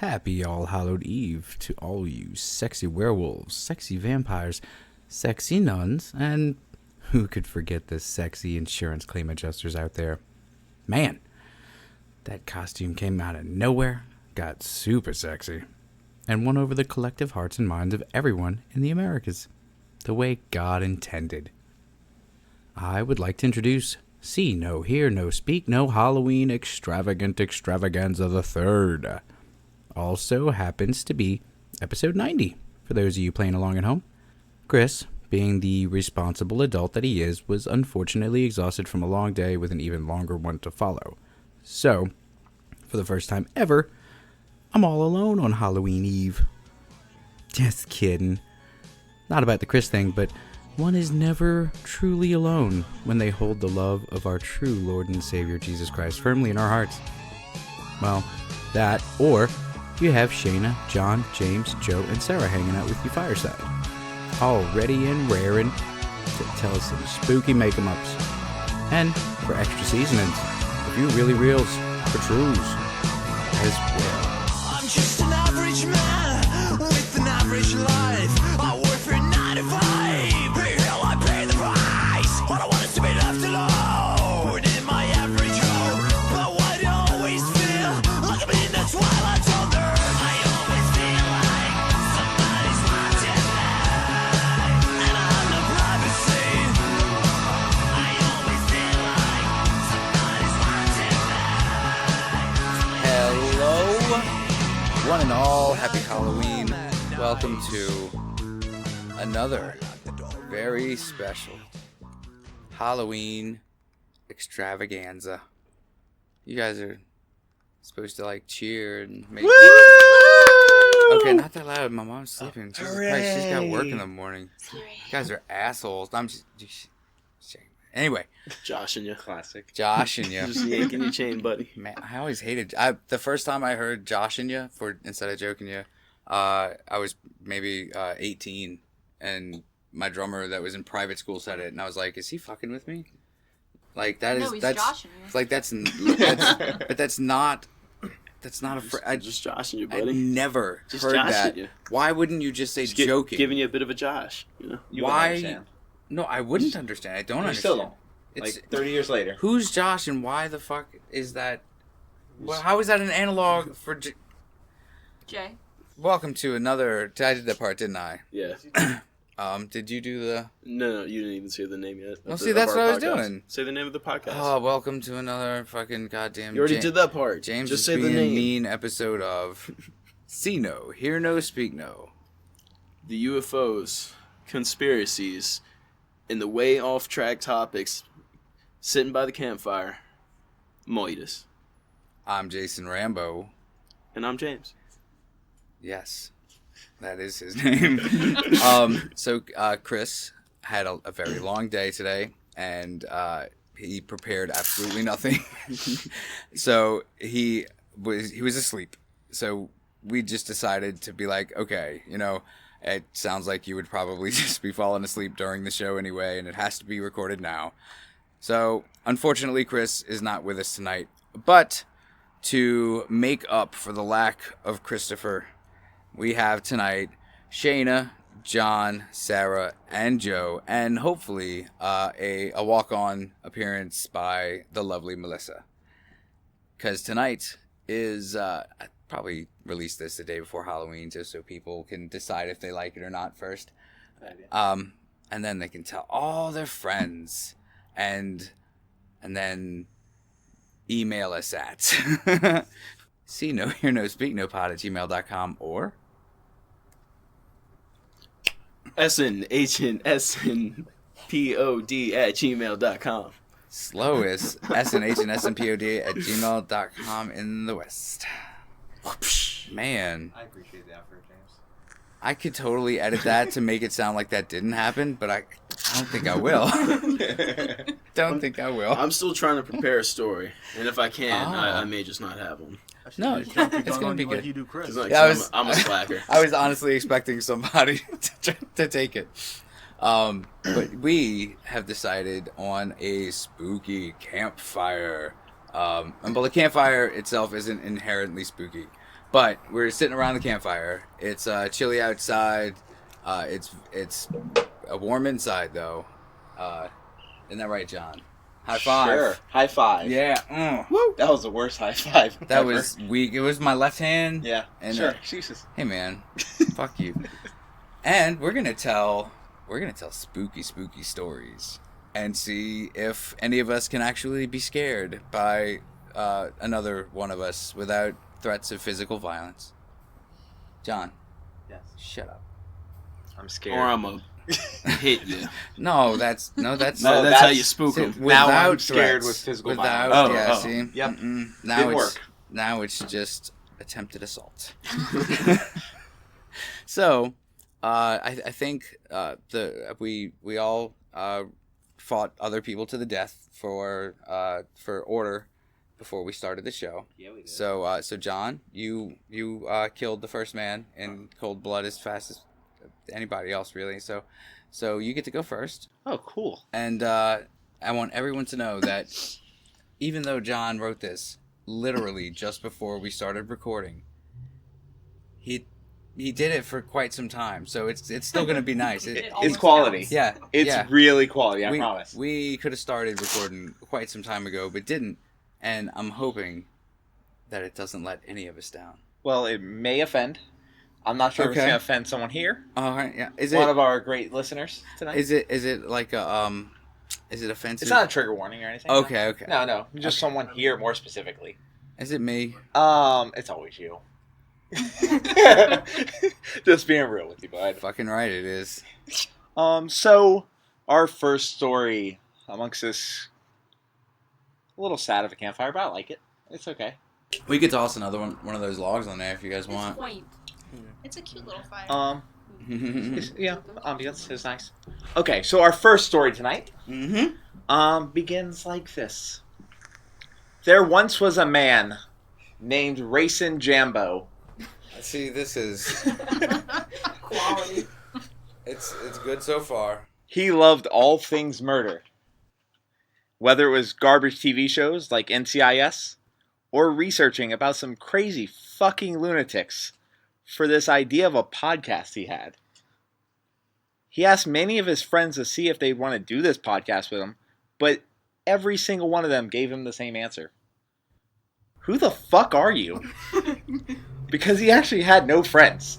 Happy All Hallowed Eve to all you sexy werewolves, sexy vampires, sexy nuns, and who could forget the sexy insurance claim adjusters out there. Man, that costume came out of nowhere, got super sexy, and won over the collective hearts and minds of everyone in the Americas, the way God intended. I would like to introduce See No, Hear No, Speak No Halloween Extravagant Extravaganza the Third. Also happens to be episode 90, for those of you playing along at home. Chris, being the responsible adult that he is, was unfortunately exhausted from a long day with an even longer one to follow. So, for the first time ever, I'm all alone on Halloween Eve. Just kidding. Not about the Chris thing, but one is never truly alone when they hold the love of our true Lord and Savior Jesus Christ firmly in our hearts. Well, that, or you have Shayna, John, James, Joe, and Sarah hanging out with you Fireside, all ready and raring to tell us some spooky make-em-ups. And for extra seasonings, a few really reals for trues as well. I'm just an average man with an average life. I work for 9 to 5. Pay hell, I pay the price. All I want is to be left alone in my average home. But why do I always feel like I'm in the twilight zone? I always feel like somebody's watching me, and I'm the privacy. I always feel like somebody's watching me. Hello, one and all, happy Halloween. Welcome to another very special Halloween extravaganza. You guys are supposed to like cheer and make. Okay, not that loud. My mom's sleeping. Jesus Christ, she's got work in the morning. You guys are assholes. I'm just anyway. Josh and you. Classic. Josh and you. Just yanking your chain, buddy. Man, I always hated. The first time I heard Josh and you, instead of joking you, I was maybe 18, and my drummer that was in private school said it, and I was like, "Is he fucking with me?" Like that's joshing you. Like that's but that's not Just joshing you, buddy. I never Just heard joshing that. you. Why wouldn't you just say Just joking? giving you a bit of a Josh, you know. You wouldn't Why? understand. No, I wouldn't understand. I don't You understand. still don't. It's, Like 30 years later. Who's Josh and why the fuck is that? Well, how is that an analog for Jay? Welcome to another. I did that part, didn't I? Yeah. Did you do the? No, you didn't even say the name yet. Well, see, that's what I was doing. Say the name of the podcast. Oh, welcome to another fucking goddamn. You already did that part. James just is say being the name. mean episode of See No, Hear No, Speak No. The UFOs, conspiracies, and the way off track topics. Sitting by the campfire. Moitus. I'm Jason Rambo. And I'm James. Yes, that is his name. So Chris had a very long day today, and he prepared absolutely nothing. So he was asleep. So we just decided to be like, okay, you know, it sounds like you would probably just be falling asleep during the show anyway, and it has to be recorded now. So unfortunately, Chris is not with us tonight. But to make up for the lack of Christopher, we have tonight Shayna, John, Sarah, and Joe, and hopefully a walk-on appearance by the lovely Melissa. Because tonight is, I probably release this the day before Halloween just so people can decide if they like it or not first. And then they can tell all their friends, and then email us at see no, hear no, speak no pod at gmail.com or SNHNSNPOD at gmail.com. slowest SNHNSNPOD at gmail.com in the West. Man, I appreciate the effort, James. I could totally edit that to make it sound like that didn't happen, but I don't think I will. Don't think I will. I'm still trying to prepare a story, and if I can, I may just not have one. No, it's going to be good. Like you do, Chris. 'Cause, like, Yeah, I'm a slacker. I was honestly expecting somebody to take it. But we have decided on a spooky campfire. But the campfire itself isn't inherently spooky. But we're sitting around the campfire. It's chilly outside. It's warm inside though. Isn't that right, John? High five. Sure. High five. Yeah. Woo. That was the worst high five. That ever. was weak. It was my left hand. Yeah. And sure. Jesus. hey man, fuck you. And we're gonna tell spooky stories and see if any of us can actually be scared by another one of us without threats of physical violence. John. Yes. Shut up. I'm scared. Or I'm a hit you. No, that's That's that's- how you spook them. Now I'm without scared threats. with physical Without, violence. yeah, Oh. see? Yep. Now Didn't it's work. now it's just attempted assault. So, I think we all fought other people to the death for order before we started the show. Yeah, we did. So John, you killed the first man in cold blood as fast as anybody else, really. So you get to go first. Oh, cool. And I want everyone to know that even though John wrote this literally just before we started recording, he did it for quite some time. So it's still going to be nice. It's quality. Yeah. It's yeah. really quality, I we, promise. We could have started recording quite some time ago, but didn't. And I'm hoping that it doesn't let any of us down. Well, it may offend. I'm not sure if it's Okay. going to offend someone here. All right. Yeah. Is One it of our great listeners tonight. is it like a is it offensive? It's not a trigger warning or anything. Okay. No. Just someone here more specifically. Is it me? It's always you. Just being real with you, bud. Fucking right, it is. So our first story amongst this a little sad of a campfire, but I like it. It's okay. We could toss another one of those logs on there if you guys It's want. quaint. It's a cute little fire. Yeah, ambience is nice. Okay, so our first story tonight begins like this. There once was a man named Racin Jambo. See, this is Quality. it's good so far. He loved all things murder. Whether it was garbage TV shows like NCIS or researching about some crazy fucking lunatics for this idea of a podcast he had. He asked many of his friends to see if they'd want to do this podcast with him, but every single one of them gave him the same answer. Who the fuck are you? Because he actually had no friends.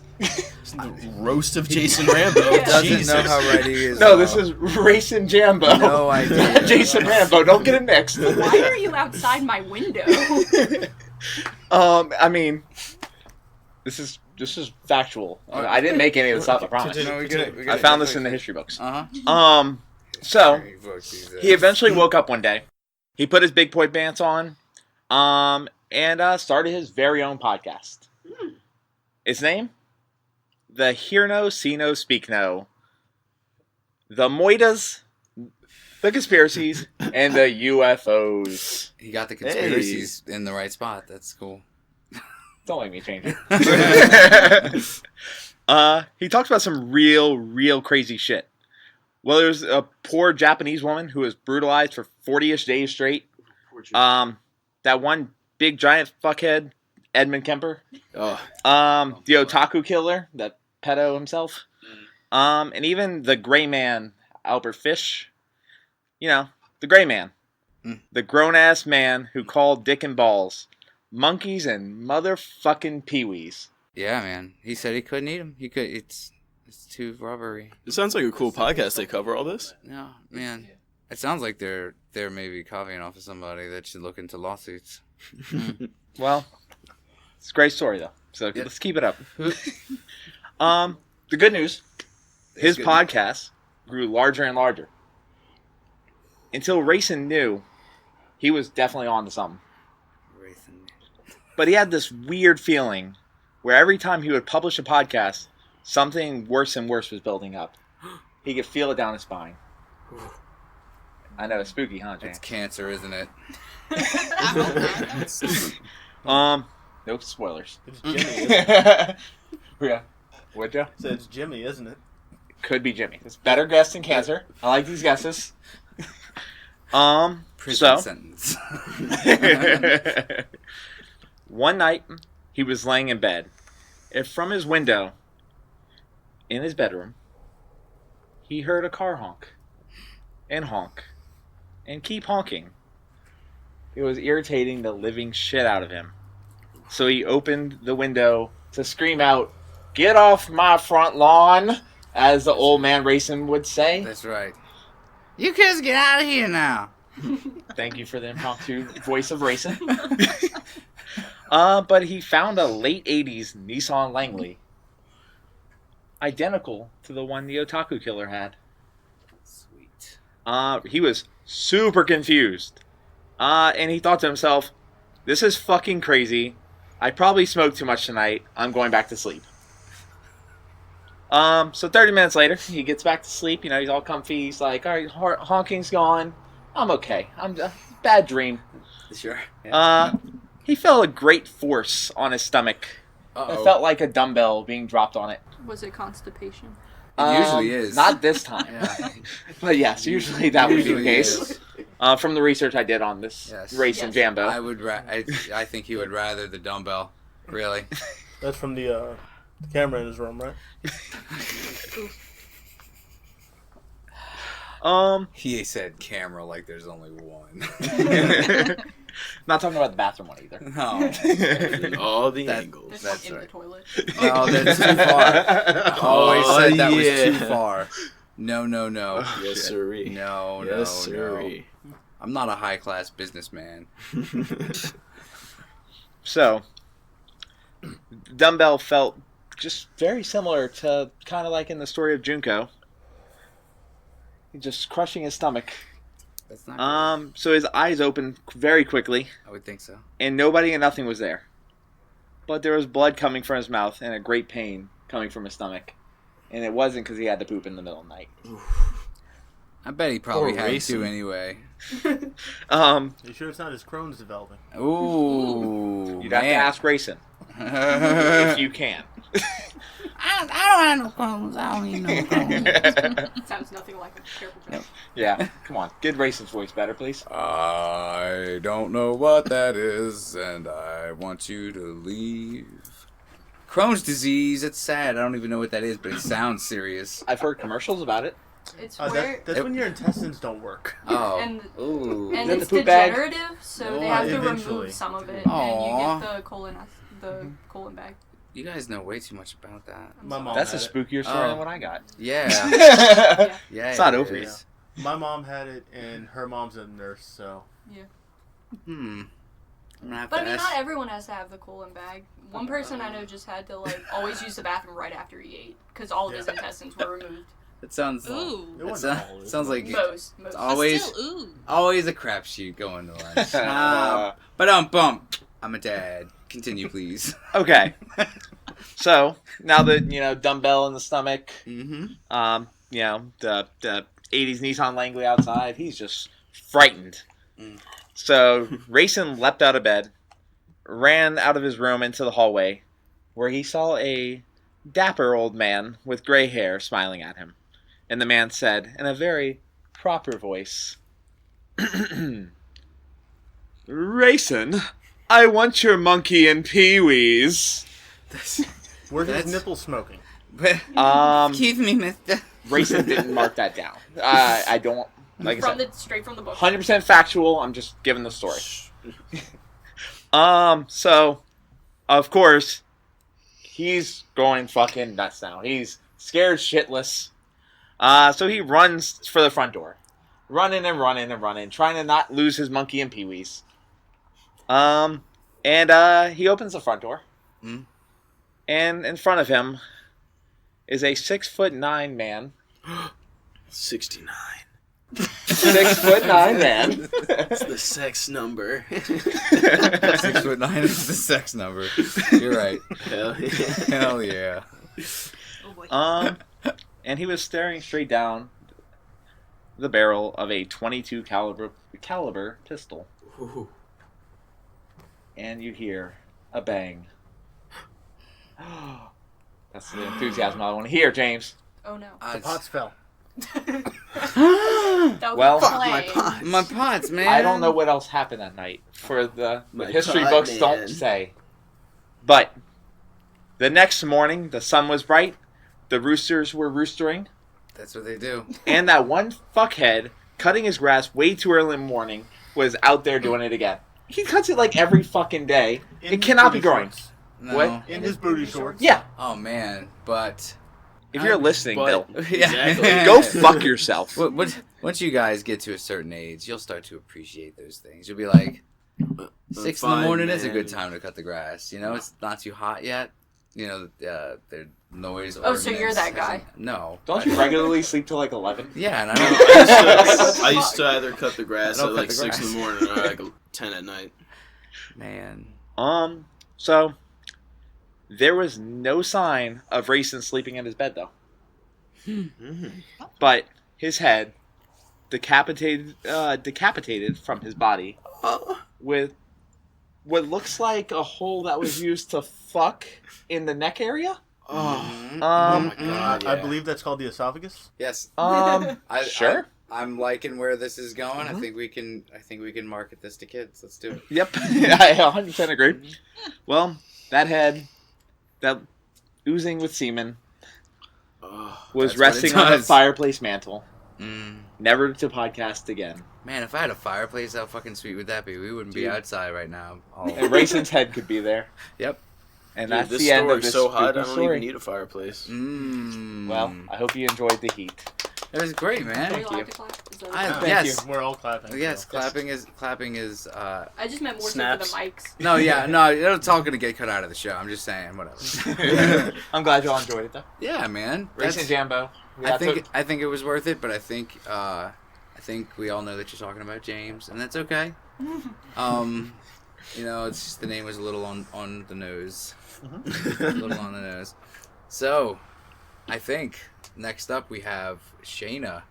Roast of Jason Rambo. Yeah. Doesn't Jesus. know how ready he is. No, this is Racin Jambo. No idea. Jason Rambo, don't get it mixed. Why are you outside my window? I mean, this is factual. I didn't make any of this up, I promise. No, we get it. I found this in the history books. Uh-huh. So he eventually woke up one day. He put his big boy pants on, and started his very own podcast. Its name? The Hear No, See No, Speak No. The Moitas, the Conspiracies, and the UFOs. He got the conspiracies in the right spot. That's cool. Don't make me change it. He talks about some real crazy shit. Well, there was a poor Japanese woman who was brutalized for 40-ish days straight. That one big giant fuckhead, Edmund Kemper. Oh, The otaku killer, that pedo himself. And even the gray man, Albert Fish. You know, the gray man. The grown-ass man who called dick and balls monkeys and motherfucking peewees. Yeah, man. He said he couldn't eat them. He could. It's too rubbery. it sounds like a cool podcast. They cover all this. No, man. It sounds like they're maybe copying off of somebody that should look into lawsuits. Well, it's a great story, though. So let's keep it up. The good news, his good. podcast grew larger and larger. Until Racing knew he was definitely on to something. But he had this weird feeling where every time he would publish a podcast, something worse and worse was building up. He could feel it down his spine. I know, it's spooky, huh, James? It's cancer, isn't it? No spoilers. It's Jimmy, isn't it? Yeah. What, Joe? So it's Jimmy, isn't it? Could be Jimmy. It's better guess than cancer. I like these guesses. Prison So sentence. one night, he was laying in bed. And from his window, in his bedroom, he heard a car honk. And keep honking. It was irritating the living shit out of him. So he opened the window to scream out, "Get off my front lawn," as the old man racing would say. That's right. You kids get out of here now. Thank you for the impromptu voice of racing. But he found a late 80s Nissan Langley. Identical to the one the Otaku Killer had. Sweet. He was super confused. And he thought to himself, this is fucking crazy. I probably smoked too much tonight. I'm going back to sleep. So 30 minutes later, he gets back to sleep. You know, he's all comfy. He's like, all right, honking's gone. I'm okay. Bad dream. Sure. He felt a great force on his stomach. It felt like a dumbbell being dropped on it. Was it constipation? It usually is. Not this time. Yeah. But yes, usually that would be the Usually case. From the research I did on this race in Jambo. I think he would rather the dumbbell. Really. That's from the camera in his room, right? He said camera like there's only one. Not talking about the bathroom one either. No. And all the This angles. one That's in right. the toilet. No, that's too far. Always said that was too yeah. far. No. Yes, sirree. No. Yes, sirree. I'm not a high class businessman. So, dumbbell felt just very similar to kind of like in the story of Junko. Just crushing his stomach. That's not So his eyes opened very quickly, I would think so. and nobody and nothing was there. But there was blood coming from his mouth and a great pain coming from his stomach. And it wasn't because he had to poop in the middle of the night. I bet he probably Or had racing. to anyway. You sure it's not his Crohn's developing? Ooh. You'd have to ask Racing if you can. I don't have no Crohn's. I don't need no Crohn's. Sounds nothing like a careful joke. Yeah, come on. Get Racing's voice better, please. I don't know what that is, and I want you to leave. Crohn's disease, it's sad. I don't even know what that is, but it sounds serious. I've heard commercials about it. It's where... That's when your intestines don't work. Oh. And- Ooh. And Then it's the poop bag? degenerative, so Oh, they have to eventually. remove some of it, Aw. and you get the colon bag. You guys know way too much about that. My mom That's a had it. spookier story Oh. than what I got. Yeah. Yeah. Yeah. It's not it over is. yet. My mom had it, and her mom's a nurse, so... I'm gonna have But to I mean, ask. not everyone has to have the colon bag. One person I know just had to always use the bathroom right after he ate because all of his intestines were removed. It sounds. Ooh. It It wasn't all, sounds, it sounds like Most. it's But always still, ooh. always a crapshoot going to lunch. But bump. I'm a dad. Continue, please. Okay. So, now that, dumbbell in the stomach, Mm-hmm. the 80s Nissan Langley outside, he's just frightened. Mm. So, Racing leapt out of bed, ran out of his room into the hallway, where he saw a dapper old man with gray hair smiling at him. And the man said, in a very proper voice, Racing, I want your monkey and peewees. Where's his That's- nipple smoking? Excuse me, mister. Racing didn't mark that down. I don't, like I said, Straight from the book. 100% factual. I'm just giving the story. So, of course, he's going fucking nuts now. He's scared shitless. So he runs for the front door. Running, trying to not lose his monkey and peewees. And he opens the front door. Mm. And in front of him is a 6'9" man. 69. 6'9" man. That's the sex number. 6'9" is the sex number. You're right. Hell yeah. Hell yeah. Oh boy. And he was staring straight down the barrel of a .22 caliber pistol. Ooh. And you hear a bang. That's the enthusiasm I want to hear, James. Oh no. The pots fell. That Well, was Fuck my play. pots. My pots, man. I don't know what else happened that night. For the My history pot, books man. don't say. But the next morning, the sun was bright, the roosters were roostering, That's what they do. and that one fuckhead cutting his grass way too early in the morning was out there doing it again. He cuts it like every fucking day. It cannot be growing. No. What? In his booty shorts. Yeah. Oh man, but If you're listening, Bill, Exactly. go fuck yourself. Once you guys get to a certain age, you'll start to appreciate those things. You'll be like, 6 in the Fine, morning is a man. good time to cut the grass. You know, it's not too hot yet. You know, their noise. Oh, so you're ordinance that guy? isn't- No. Don't you regularly sleep till like 11? Yeah, and I don't. I used to either cut the grass I at don't like cut the 6 in the grass. morning or like 10 at night. Man. So there was no sign of Raisin sleeping in his bed though. But his head decapitated from his body with what looks like a hole that was used to fuck in the neck area. God, I believe that's called the esophagus. Yes. Sure. I'm liking where this is going. I think we can market this to kids. Let's do it. Yep, I 100% agree. Well, that head, that oozing with semen, was That's what it resting on a does. fireplace mantle, Mm. never to podcast again. Man, if I had a fireplace, how fucking sweet would that be? We wouldn't be Dude. outside right now. And Raisin's head could be there. Yep. And Dude, that's this the end of story's this so hot, I spooky don't story. even need a fireplace. Well, I hope you enjoyed the heat. it was great, Are man. you allowed to clap? Is that I- okay? Thank yes. We're all clapping. Yes, so. clapping is. I just meant more so Snaps. for the mics. No, yeah, no, it's all gonna get cut out of the show. I'm just saying, whatever. I'm glad y'all enjoyed it though. Yeah, man. Raisin That's- Jambo. I think it was worth it, but I think we all know that you're talking about James, and that's okay. You know, it's just the name was a little on the nose, a little on the nose. So, I think next up we have Shayna,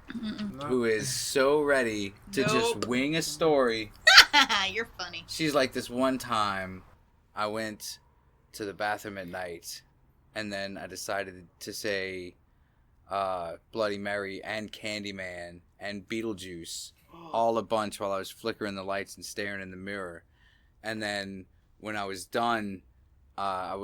who is so ready to just Nope. wing a story. You're funny. She's like, this one time I went to the bathroom at night, and then I decided to say Bloody Mary and Candyman and Beetlejuice all a bunch while I was flickering the lights and staring in the mirror. And then when I was done, I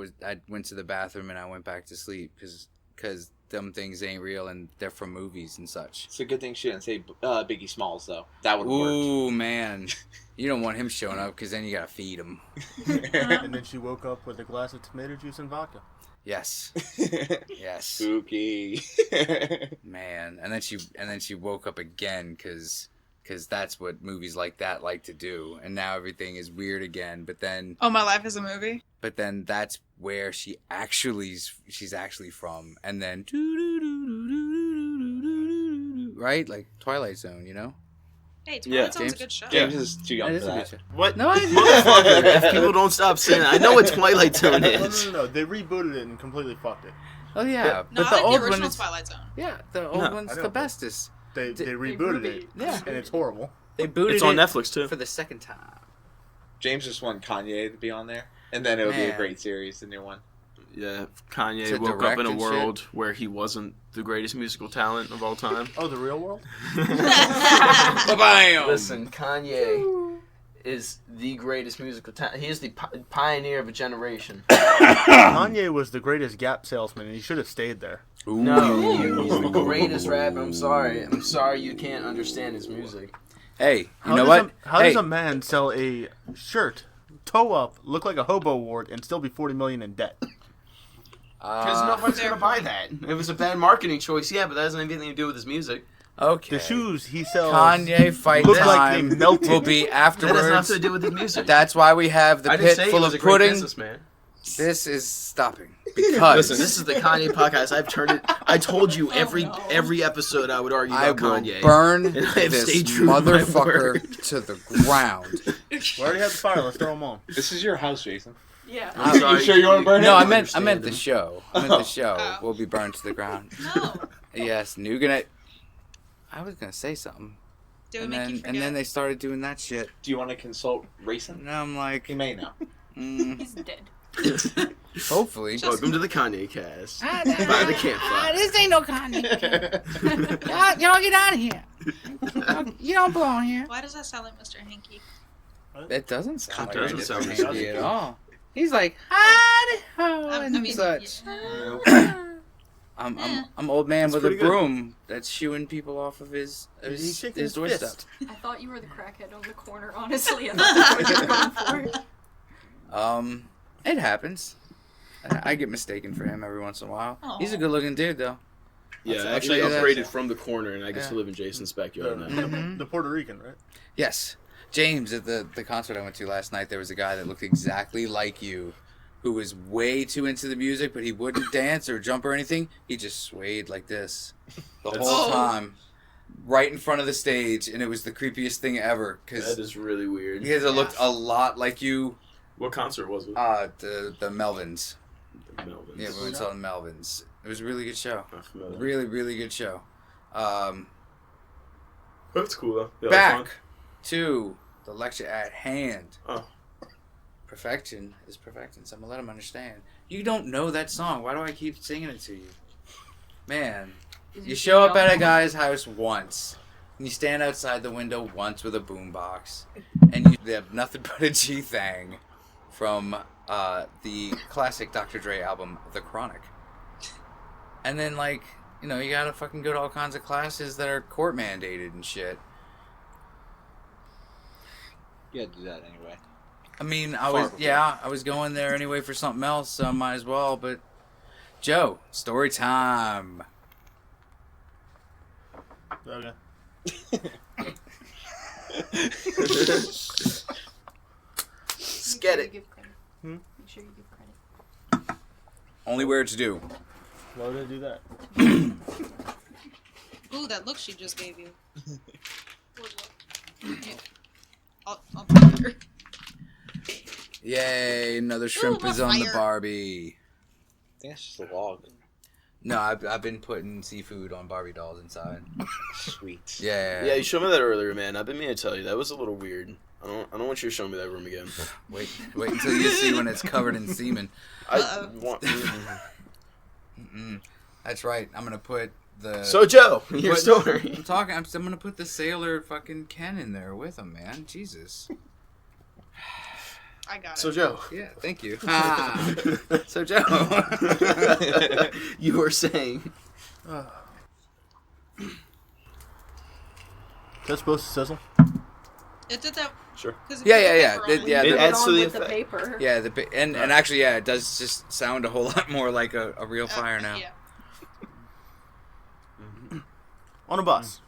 went to the bathroom and I went back to sleep because them things ain't real and they're from movies and such. It's a good thing she didn't say Biggie Smalls though. That would have worked. Ooh, man. You don't want him showing up because then you gotta feed him. And then she woke up with a glass of tomato juice and vodka. Yes. Yes. Spooky. Man, and then she woke up again because that's what movies like that like to do, and now everything is weird again. But then Oh, my life is a movie. that's where she's actually from, and then right, like Twilight Zone, you know. Hey, Yeah. Twilight Zone's a James? good show. James is too young That for is a good that. show. What? No, I Motherfucker, if people don't stop saying that. I know what Twilight Zone No, is. no. They rebooted it and completely fucked it. Oh yeah, No, but I the like old the one original is Twilight Zone. yeah, the old No, one's I the know. bestest. They They rebooted it, Yeah, and it's horrible. they booted It's on it Netflix too. for the second time. James just want Kanye to be on there, and then it'll be a Man. great series, the new one. Yeah, Kanye To woke up direct in a and world where he wasn't the greatest musical talent of all time. Oh, the real world? Bam! Listen, Kanye is the greatest musical talent. He is the pioneer of a generation. Kanye was the greatest Gap salesman, and he should have stayed there. No, he's the greatest rapper. I'm sorry you can't understand his music. Hey, you know what? How Hey, does a man sell a shirt, toe up, look like a hobo ward, and still be $40 million in debt? Because nobody's gonna buy that. It was a bad marketing choice, yeah, but that doesn't have anything to do with his music. okay. The shoes he sells Kanye fight look like time they melted. will be That has nothing afterwards. to do with his music. That's why we have the I didn't pit say full he was of a great pudding. businessman. This is stopping because Listen, this is the Kanye podcast. I've turned it. I told you every episode I would argue I about will Kanye. burn And I have this stayed true to my motherfucker word. to the ground. We already have the fire. Let's throw them on. This is your house, Jason. Yeah. I'm sorry, You sure you wanna burn No, it? I meant the Understand him. show. I meant the show Oh. will be burned to the ground. No. Yes, Nuganet. I was gonna say something, Did we and make you then forget? and then they started doing that shit. Do you want to consult Raisin? And I'm like, He may now. He's dead. hopefully. Welcome to the Kanye cast. By By the campfire. This ain't no Kanye. y'all get out of here. You don't belong here. Why does that sound like Mr. Hanky? It doesn't sound like Doesn't it sound doesn't like hanky at all. He's like, howdy ho, I and mean, such. yeah. I'm old man That's with a pretty good. broom that's shooing people off of his He's shaking his his doorstep. fist. I thought you were the crackhead on the corner, honestly. I thought that's what you were going for. It happens. I get mistaken for him every once in a while. Aw. He's a good looking dude though. Yeah, I'll I actually tell you that. upgraded from the corner, and I get Yeah. to live in Jason's backyard now. Mhm. The Puerto Rican, right? Yes. James, at the concert I went to last night, there was a guy that looked exactly like you, who was way too into the music, but he wouldn't dance or jump or anything. He just swayed like this the That's- whole Oh. time, right in front of the stage, and it was the creepiest thing ever, That because is really weird. he looked a lot like you. What concert was it? The Melvins. Melvins. Yeah, we went to the Melvins. It was a really good show. Not familiar. Really, really good show. That's cool though. Yeah, Back that's to the lecture at hand. fun. Perfection is perfecting. So I'm gonna let him understand. You don't know that song. Why do I keep singing it to you? Man, you show up at a guy's house once, and you stand outside the window once with a boombox, and you have nothing but a G-Thang from the classic Dr. Dre album, The Chronic. And then, like, you know, you gotta fucking go to all kinds of classes that are court mandated and shit. You had to do that anyway. I mean, I was going there anyway for something else, so I might as well, but Joe, story time. Okay. Let's get it. Give credit. Hmm? Make sure you give credit. Only where it's due. Why would I do that? Ooh, that look she just gave you. I'll her. Yay, another shrimp Ooh, is on the fire. Barbie. I think that's just a log. No, I've been putting seafood on Barbie dolls inside. Sweet. Yeah. Yeah, you showed me that earlier, man. I've been meaning to tell you that was a little weird. I don't want you to show me that room again. Wait until you see when it's covered in semen. I Uh-oh. want. Mm-mm. That's right. I'm gonna put the. So Joe, your What? story. I'm talking. I'm gonna put the sailor fucking Ken in there with him, man. Jesus. I got it. So Joe. Yeah. Thank you. Ah. So Joe. You were saying. Is that supposed to sizzle? It did that. Sure. 'cause it Yeah, put yeah, the yeah. paper on Yeah, It the- adds on to the with the effect. paper. Yeah, and actually, yeah, it does just sound a whole lot more like a real fire now. Yeah. On a bus.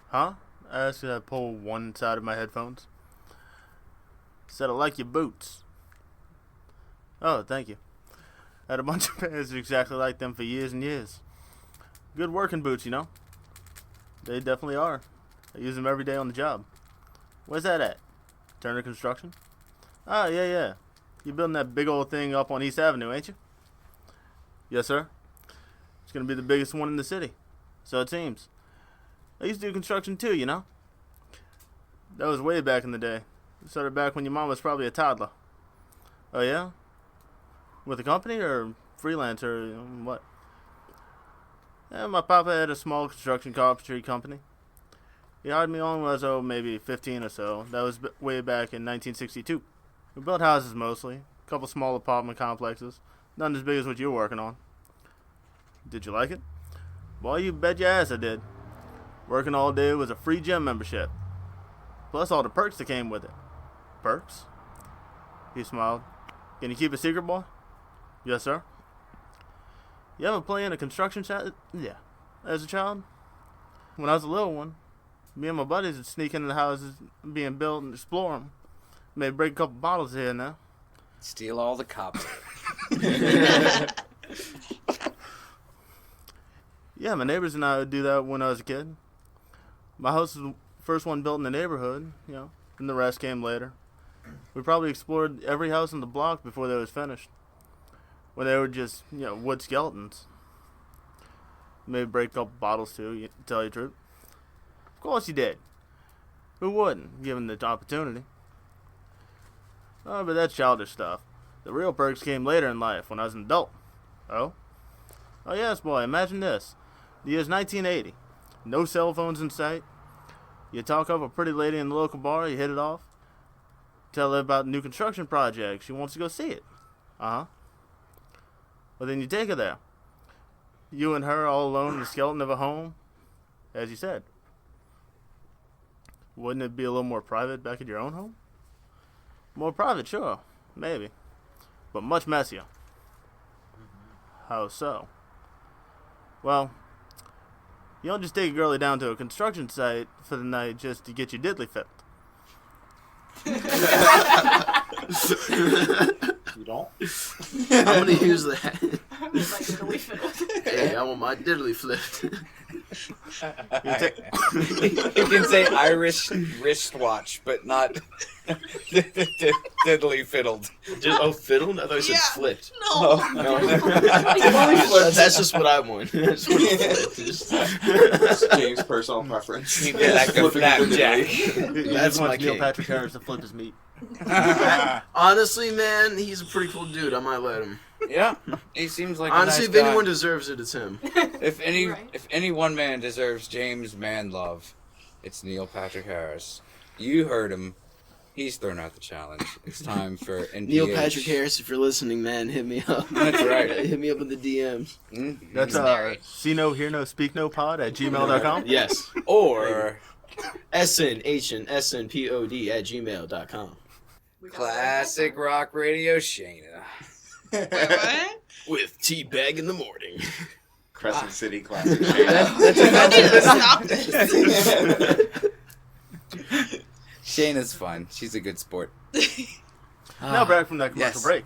Huh? I asked you to pull one side of my headphones. Said I like your boots. Oh, thank you. Had a bunch of pairs exactly like them for years and years. Good working boots, you know. They definitely are. I use them every day on the job. Where's that at? Turner Construction? Oh, yeah. You building that big old thing up on East Avenue, ain't you? Yes, sir. It's gonna be the biggest one in the city. So it seems. I used to do construction too, you know. That was way back in the day. Started back when your mom was probably a toddler. Oh yeah? With a company or freelance or what? Yeah, my papa had a small construction carpentry company. He hired me on when I was maybe 15 or so. That was way back in 1962. We built houses mostly. A couple small apartment complexes. Nothing as big as what you're working on. Did you like it? Well, you bet your ass I did. Working all day was a free gym membership. Plus all the perks that came with it. Perks? He smiled. Can you keep a secret, boy? Yes, sir. You ever play in a construction site? Yeah. As a child? When I was a little one, me and my buddies would sneak into the houses being built and explore them. Maybe break a couple bottles here and there. Steal all the cops. Yeah, my neighbors and I would do that when I was a kid. My house was the first one built in the neighborhood, you know, and the rest came later. We probably explored every house in the block before they was finished. When they were just, wood skeletons. Maybe break a couple bottles too, to tell you the truth. Of course you did. Who wouldn't, given the opportunity? Oh, but that's childish stuff. The real perks came later in life, when I was an adult. Oh? Oh yes, boy, imagine this. The year's 1980. No cell phones in sight. You talk up a pretty lady in the local bar, you hit it off. tell her about a new construction project. She wants to go see it. Uh-huh. Well, then you take her there. You and her all alone in the skeleton of a home, as you said. Wouldn't it be a little more private back at your own home? More private, sure. Maybe. But much messier. How so? Well, you don't just take a girlie down to a construction site for the night just to get your diddly fit. You don't? I'm gonna use that. I was like literally fiddled. Hey, I want my diddly flipped. You can say Irish wristwatch, but not diddly fiddled. Fiddled? I thought you said Yeah. flipped. No. No. That's just what I want. I just want it flipped. That's James' personal preference. You get like a flapjack. He That's just my wants Neil king. Patrick Harris to flip his meat. Honestly, man, he's a pretty cool dude. I might let him. Yeah, he seems like Honestly, a if nice guy. anyone deserves it, it's him. If Right. any one man deserves James man love, it's Neil Patrick Harris. You heard him. He's thrown out the challenge. It's time for NPH. Neil Patrick Harris, if you're listening, man, hit me up. That's right. Hit me up in the DMs. Mm? That's see no, hear no, speak no pod at gmail.com. Yes. Or snhnpod@gmail.com. We got classic rock radio Shayna. Wait, what? With Teabag in the morning. Crescent City Classic. I need to stop this. Shayna's fun. She's a good sport. Now back from that commercial Yes. break.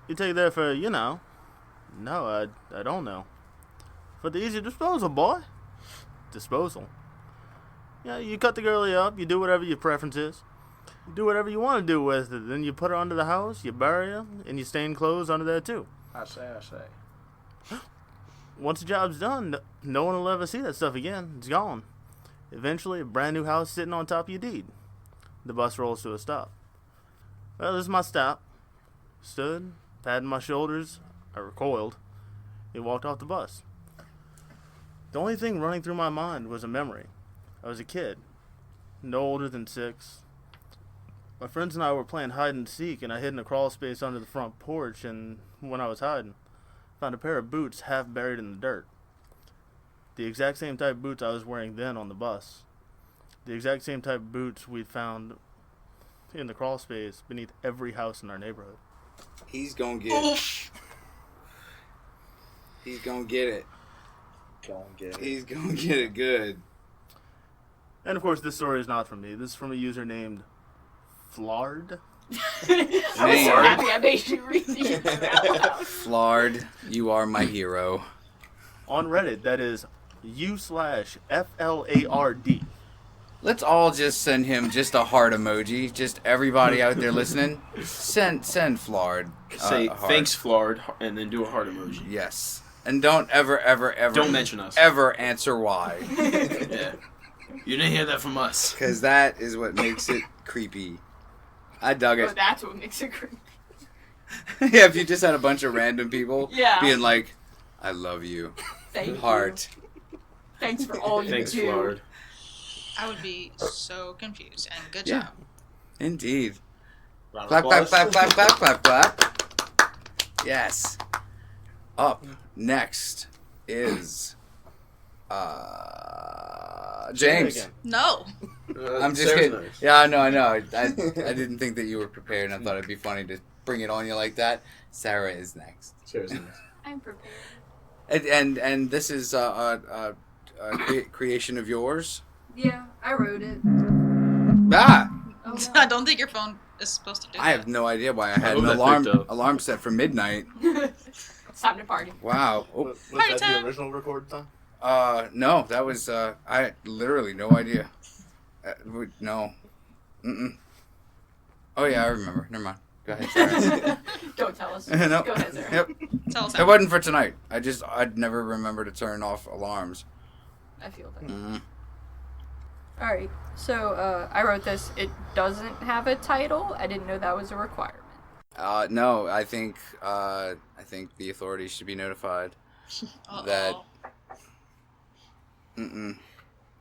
You take it there for, no, I don't know. For the easy disposal, boy. Disposal. Yeah, you cut the girlie up, you do whatever your preference is. You do whatever you want to do with it. Then you put her under the house, you bury her, and you stain clothes under there too. I say. Once the job's done, no one will ever see that stuff again. It's gone. Eventually, a brand new house sitting on top of your deed. The bus rolls to a stop. Well, this is my stop. Stood, patted my shoulders. I recoiled. He walked off the bus. The only thing running through my mind was a memory. I was a kid, no older than 6. My friends and I were playing hide and seek, and I hid in a crawl space under the front porch, and when I was hiding, found a pair of boots half buried in the dirt. The exact same type of boots I was wearing then on the bus. The exact same type of boots we'd found in the crawl space beneath every house in our neighborhood. He's gonna get it. He's gonna get it. Don't get it. He's gonna get it good. And of course, this story is not from me. This is from a user named Flard. I was so happy I made you read the answer out loud. Flard, you are my hero. On Reddit, that is u/FLARD. Let's all just send him just a heart emoji. Just everybody out there listening, send Flard. Say a heart. thanks, Flard, and then do a heart emoji. Yes, and don't ever Don't mention us. Ever answer why, Yeah. You didn't hear that from us. because that is what makes it creepy. I dug Oh, it. that's what makes it creepy. Yeah, if you just had a bunch of random people Yeah. being like, "I love you," Thank heart. you. Thanks for all you Thanks, do. Flard. I would be so confused. And good Yeah. job. Indeed. Round of Clap, clap, applause. clap, clap, clap, clap, clap. Yes. Up next is James. No. I'm just Sarah's kidding. nice. Yeah, I know. I didn't think that you were prepared, and I thought it'd be funny to bring it on you like that. Sarah is next. Sarah's nice. I'm prepared. And this is a creation of yours. Yeah, I wrote it. Ah, Oh, I no. don't think your phone is supposed to do I that. have no idea why I had hope an that alarm picked up. alarm set for midnight. It's time to party. Wow. Oh, Was Party that time. the original record time? no, that was I had literally no idea. No. Mm-mm. Oh yeah, I remember. Never mind. Go ahead. Sarah. Don't tell us. No. Go ahead, Sarah. Yep. Tell us It how. wasn't for tonight. I'd never remember to turn off alarms. I feel that. Mm. Alright, so I wrote this. It doesn't have a title. I didn't know that was a requirement. No, I think the authorities should be notified. Uh-oh. that-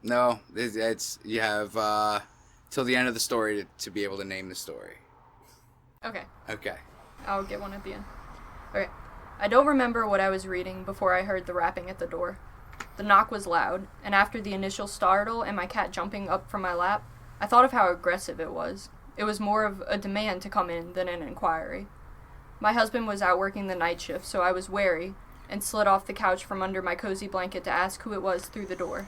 No, it's you have till the end of the story to be able to name the story. Okay. Okay. I'll get one at the end. Okay. I don't remember what I was reading before I heard the rapping at the door. The knock was loud, and after the initial startle and my cat jumping up from my lap, I thought of how aggressive it was. It was more of a demand to come in than an inquiry. My husband was out working the night shift, so I was wary and slid off the couch from under my cozy blanket to ask who it was through the door.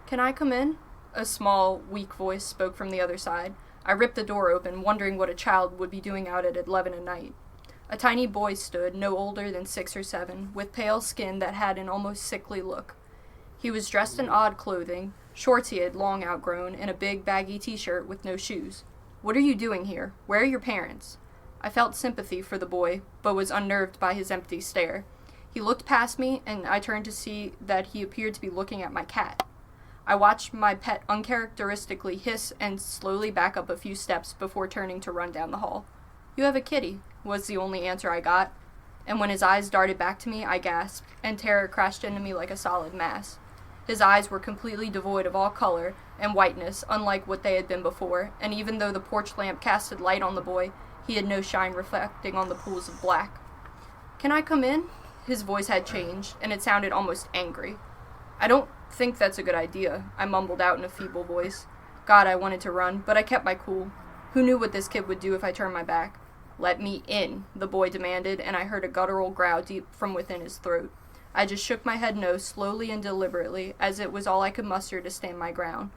"Can I come in?" A small, weak voice spoke from the other side. I ripped the door open, wondering what a child would be doing out at 11 at night. A tiny boy stood, no older than 6 or 7, with pale skin that had an almost sickly look. He was dressed in odd clothing, shorts he had long outgrown, and a big, baggy t-shirt with no shoes. "What are you doing here? Where are your parents?" I felt sympathy for the boy, but was unnerved by his empty stare. He looked past me, and I turned to see that he appeared to be looking at my cat. I watched my pet uncharacteristically hiss and slowly back up a few steps before turning to run down the hall. "You have a kitty," was the only answer I got, and when his eyes darted back to me, I gasped, and terror crashed into me like a solid mass. His eyes were completely devoid of all color and whiteness, unlike what they had been before, and even though the porch lamp casted light on the boy, he had no shine reflecting on the pools of black. "Can I come in?" His voice had changed, and it sounded almost angry. "I don't think that's a good idea," I mumbled out in a feeble voice. God, I wanted to run, but I kept my cool. Who knew what this kid would do if I turned my back? "Let me in," the boy demanded, and I heard a guttural growl deep from within his throat. I just shook my head no, slowly and deliberately, as it was all I could muster to stand my ground.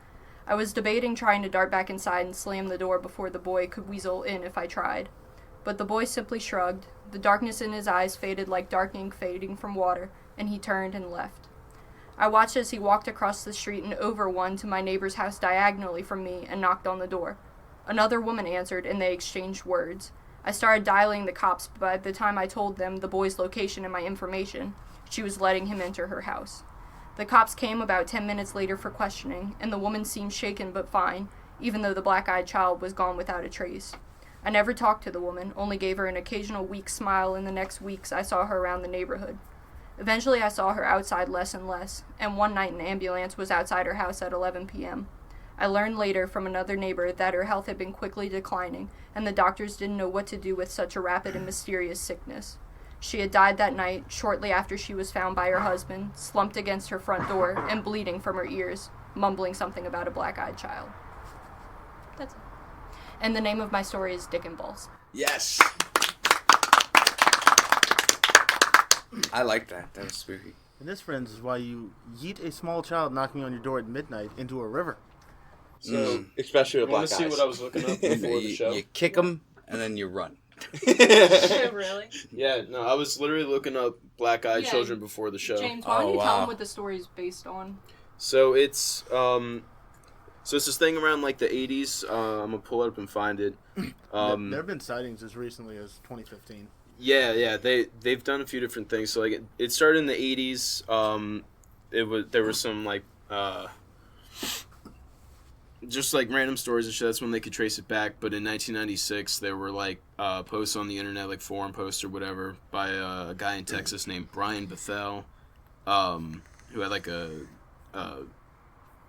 I was debating trying to dart back inside and slam the door before the boy could weasel in if I tried. But the boy simply shrugged. The darkness in his eyes faded like dark ink fading from water, and he turned and left. I watched as he walked across the street and over one to my neighbor's house diagonally from me and knocked on the door. Another woman answered, and they exchanged words. I started dialing the cops, but by the time I told them the boy's location and my information, she was letting him enter her house. The cops came about 10 minutes later for questioning, and the woman seemed shaken but fine, even though the black-eyed child was gone without a trace. I never talked to the woman, only gave her an occasional weak smile in the next weeks I saw her around the neighborhood. Eventually I saw her outside less and less, and one night an ambulance was outside her house at 11 p.m. I learned later from another neighbor that her health had been quickly declining, and the doctors didn't know what to do with such a rapid and mysterious sickness. She had died that night, shortly after she was found by her husband, slumped against her front door, and bleeding from her ears, mumbling something about a black-eyed child. That's it. And the name of my story is Dick and Balls. Yes. I like that. That was spooky. And this, friends, is why you yeet a small child knocking on your door at midnight into a river. So, especially with You want black to see eyes. what I was looking up before the show? You kick them and then you run. Really? Yeah, no, I was literally looking up black-eyed Yeah. children before the show. James, why don't Oh, you tell wow. them what the story is based on? So it's it's this thing around like the 80s. I'm gonna pull it up and find it. There have been sightings as recently as 2015. Yeah, they've done a few different things. So like it started in the 80s. There was some like just like random stories and shit. That's when they could trace it back. But in 1996, there were like posts on the internet, like forum posts or whatever, by a guy in Texas named Brian Bethel, who had like a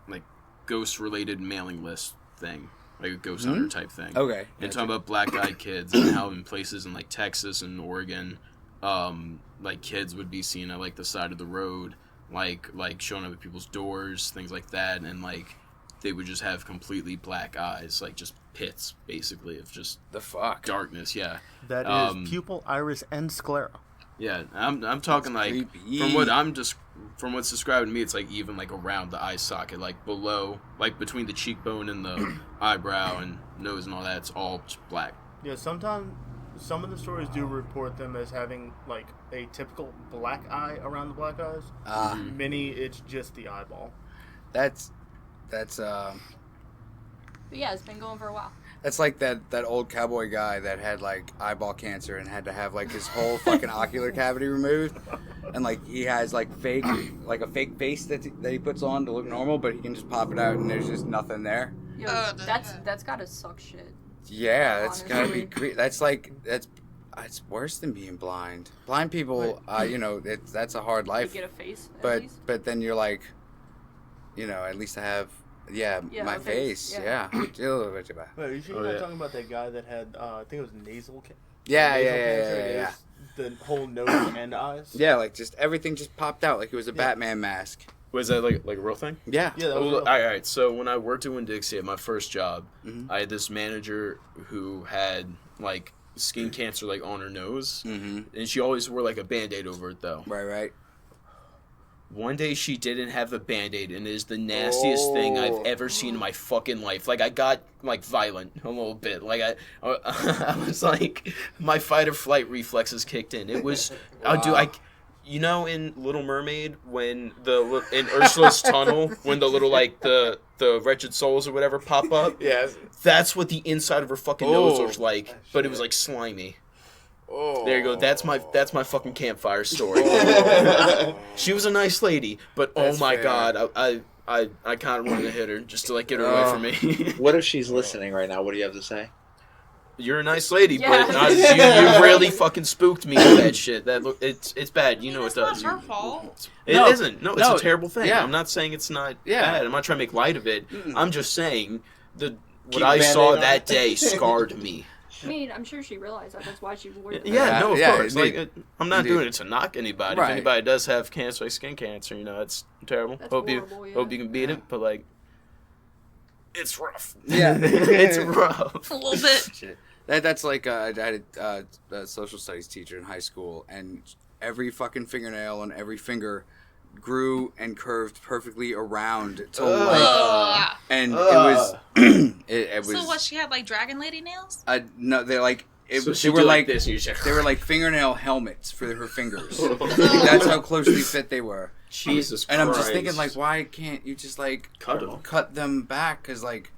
like ghost related mailing list thing, like a ghost hunter type thing. Okay. And talking about black-eyed kids and how in places in like Texas and Oregon, like kids would be seen at like the side of the road, like showing up at people's doors, things like that, and like they would just have completely black eyes, like just pits basically of just The fuck? darkness. Yeah, That is pupil, iris, and sclera. yeah. I'm talking like creepy. from what's described to me, it's like even like around the eye socket, like below, like between the cheekbone and the eyebrow and nose and all that. It's all just black. Yeah, sometimes some of the stories do report them as having like a typical black eye around the black eyes. Many, it's just the eyeball. That's But yeah, it's been going for a while. That's like that old cowboy guy that had like eyeball cancer and had to have like his whole fucking ocular cavity removed, and like he has like a fake face that he puts on to look normal, but he can just pop it out and there's just nothing there. Yo, that's gotta suck shit. Yeah, that's gotta be Honestly. that's it's worse than being blind. Blind people, that's a hard You life. get a face, at least. But then you're like, at least I have Yeah, Yeah, my the face, face. yeah. Yeah. Wait, are you sure Oh, you're not yeah. talking about that guy that had, I think it was nasal cancer? Yeah, Nasal yeah, yeah, cancer, yeah, and it yeah. was the whole nose and eyes? Yeah, like just everything just popped out like it was a Batman mask. Was that like a real thing? Yeah. Yeah, that was Well, real. all right. So when I worked at Winn-Dixie at my first job, Mhm. I had this manager who had like skin cancer like on her nose, and she always wore like a Band-Aid over it though. Right. One day she didn't have a Band-Aid, and it is the nastiest thing I've ever seen in my fucking life. Like, I got, like, violent a little bit. Like, I was like, my fight or flight reflexes kicked in. It was, you know, in Little Mermaid, when in Ursula's tunnel, when the little, like, the wretched souls or whatever pop up? Yes. That's what the inside of her fucking nose looks like, but it was, like, slimy. Oh. There you go. That's my fucking campfire story. She was a nice lady, but That's oh my fair. god, I kind of wanted to hit her just to like get her away from me. What if she's listening right now? What do you have to say? You're a nice lady, Yeah. but you really fucking spooked me with that shit. It's bad. You know it It's does. not her fault. It No. isn't. No, it's No. a terrible thing. Yeah. I'm not saying it's not Yeah. bad. I'm not trying to make light of it. I'm just saying what Keep I Band-Aid saw on. that day scarred me. I mean, I'm sure she realized that. That's why she wore it. Yeah, no, of Yeah, course. indeed. Like, I'm not Indeed. doing it to knock anybody. Right. If anybody does have cancer, like skin cancer, you know, it's terrible. That's hope horrible, yeah. you can beat it, but like, it's rough. Yeah. It's rough. A little bit. That's like I had a social studies teacher in high school, and every fucking fingernail on every finger grew and curved perfectly around to length, Ugh. and it was it was So what? She had like dragon lady nails. no, they're like So they she were do like this, and you just- they were like fingernail helmets for her fingers. That's how closely fit they were. Jesus And Christ. I'm just thinking, like, why can't you just like Cut them back? Because like,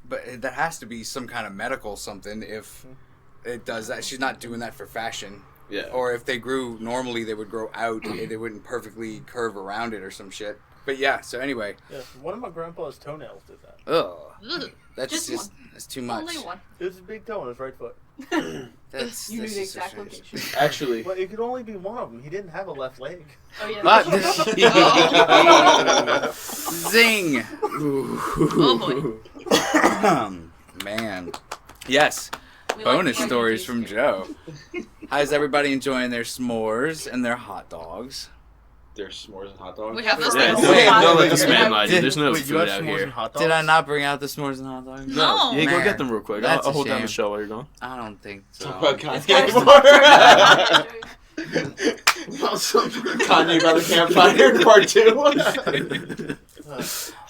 but that has to be some kind of medical something. If it does that, she's not doing that for fashion. Yeah. Or if they grew normally, they would grow out. They wouldn't perfectly curve around it or some shit. But yeah. So anyway, Yeah, one of my grandpa's toenails did that. ugh, Ugh. that's Just that's too much. Only one. It was a big toe on his right foot. That's You knew that's the just exact so location. Actually, But it could only be one of them. He didn't have a left leg. Oh yeah. But Oh. zing. Oh boy. Man. Yes. We like Bonus the stories RPGs from here. Joe. How's everybody enjoying their s'mores and their hot dogs? There's s'mores and hot dogs. We have those yeah, things. don't let this Wait, man lie to you. There's no Wait, you food have out s'mores and here. hot dogs? Did I not bring out the s'mores and hot dogs? No. Yeah, go Man, get them real quick. that's I'll a hold down the shame. show while you're gone. I don't think so. Talk about Kanye Kanye Kanye by the campfire part 2.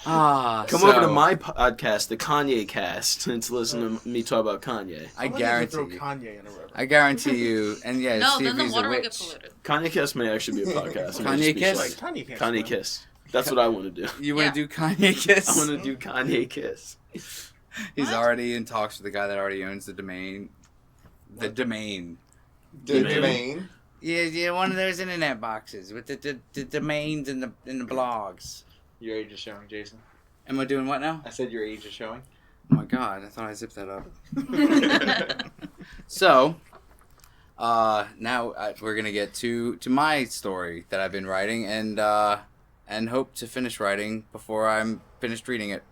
Come over to my podcast, the Kanye Cast, and to listen to me talk about Kanye. I Somebody guarantee throw you. Kanye in a river. I guarantee you. And yeah, No, see then if the he's a water will get witch. polluted. Kanye Kiss may actually be a podcast. It may Kanye just be Kiss? Like, short. Kanye can't Kanye swim. Kiss. That's what I want to do. You want to Yeah. do Kanye Kiss? I want to do Kanye Kiss. He's What? already in talks with the guy that already owns the domain. The domain. The Domain. domain. Yeah, one of those internet boxes with the domains and the blogs. Your age is showing, Jason. Am I doing what now? I said your age is showing. Oh my god, I thought I zipped that up. So, now we're gonna get to my story that I've been writing and hope to finish writing before I'm finished reading it,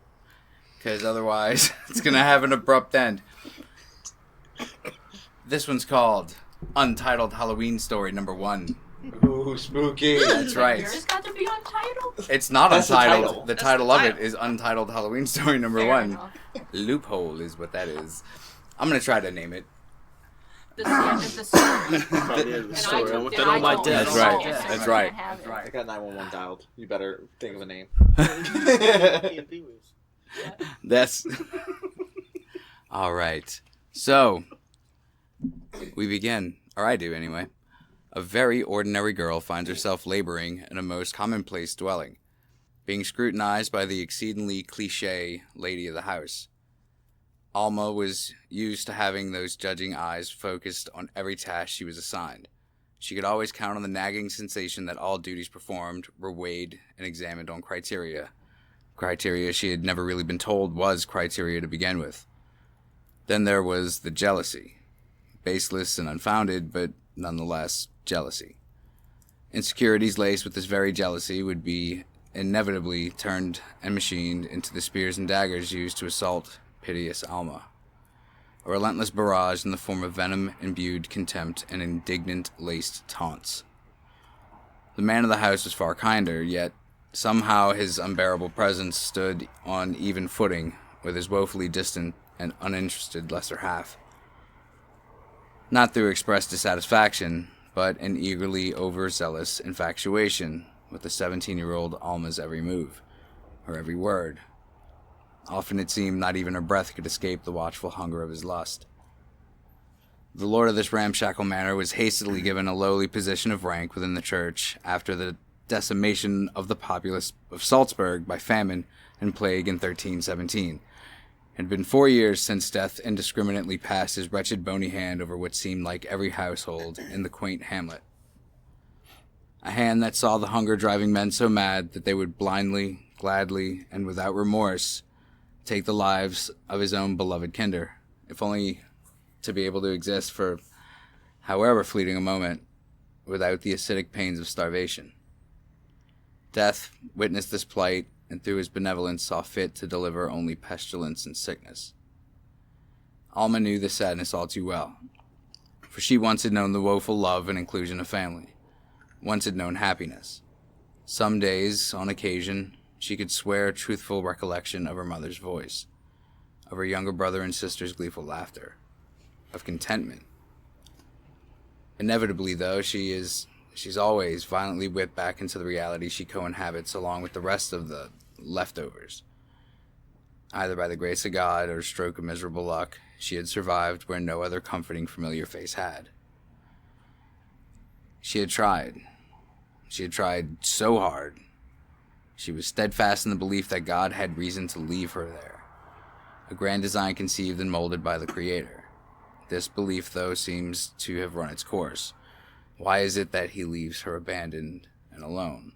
because otherwise it's gonna have an abrupt end. This one's called Untitled Halloween Story Number 1. Ooh, spooky. That's right. Yours got to be untitled. It's not That's the untitled. title. The That's title the of it title. is Untitled Halloween Story Number Fair 1. enough. Loophole is what that is. I'm gonna try to name it. This is the end of the story. Probably the And story. I took want it. that on my told desk. That's right. it, so That's you right. can't have it. I got 911 dialed. You better think of a name. That's all right. So we begin, or I do anyway. A very ordinary girl finds herself laboring in a most commonplace dwelling, being scrutinized by the exceedingly cliché lady of the house. Alma was used to having those judging eyes focused on every task she was assigned. She could always count on the nagging sensation that all duties performed were weighed and examined on criteria. Criteria she had never really been told was criteria to begin with. Then there was the jealousy. Baseless and unfounded, but nonetheless jealousy. Insecurities laced with this very jealousy would be inevitably turned and machined into the spears and daggers used to assault piteous Alma. A relentless barrage in the form of venom-imbued contempt and indignant-laced taunts. The man of the house was far kinder, yet somehow his unbearable presence stood on even footing with his woefully distant and uninterested lesser half. Not through expressed dissatisfaction, but an eagerly overzealous infatuation with the 17-year-old Alma's every move, her every word. Often it seemed not even her breath could escape the watchful hunger of his lust. The lord of this ramshackle manor was hastily given a lowly position of rank within the church after the decimation of the populace of Salzburg by famine and plague in 1317. It had been 4 years since death indiscriminately passed his wretched bony hand over what seemed like every household in the quaint hamlet. A hand that saw the hunger driving men so mad that they would blindly, gladly, and without remorse take the lives of his own beloved kinder, if only to be able to exist for however fleeting a moment without the acidic pains of starvation. Death witnessed this plight and through his benevolence saw fit to deliver only pestilence and sickness. Alma knew this sadness all too well, for she once had known the woeful love and inclusion of family, once had known happiness. Some days, on occasion, she could swear a truthful recollection of her mother's voice, of her younger brother and sister's gleeful laughter, of contentment. Inevitably, though, she's always violently whipped back into the reality she co-inhabits along with the rest of the leftovers. Either by the grace of God or a stroke of miserable luck, she had survived where no other comforting familiar face had. She had tried. She had tried so hard. She was steadfast in the belief that God had reason to leave her there, a grand design conceived and molded by the Creator. This belief, though, seems to have run its course. Why is it that he leaves her abandoned and alone?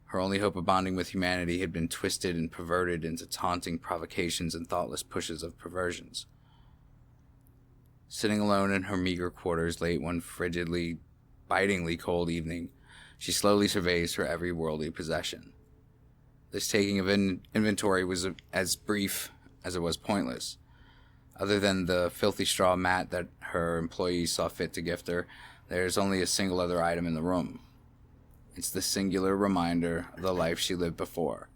Her only hope of bonding with humanity had been twisted and perverted into taunting provocations and thoughtless pushes of perversions. Sitting alone in her meager quarters late one frigidly, bitingly cold evening, she slowly surveys her every worldly possession. This taking of inventory was as brief as it was pointless. Other than the filthy straw mat that her employees saw fit to gift her, there is only a single other item in the room. It's the singular reminder of the life she lived before,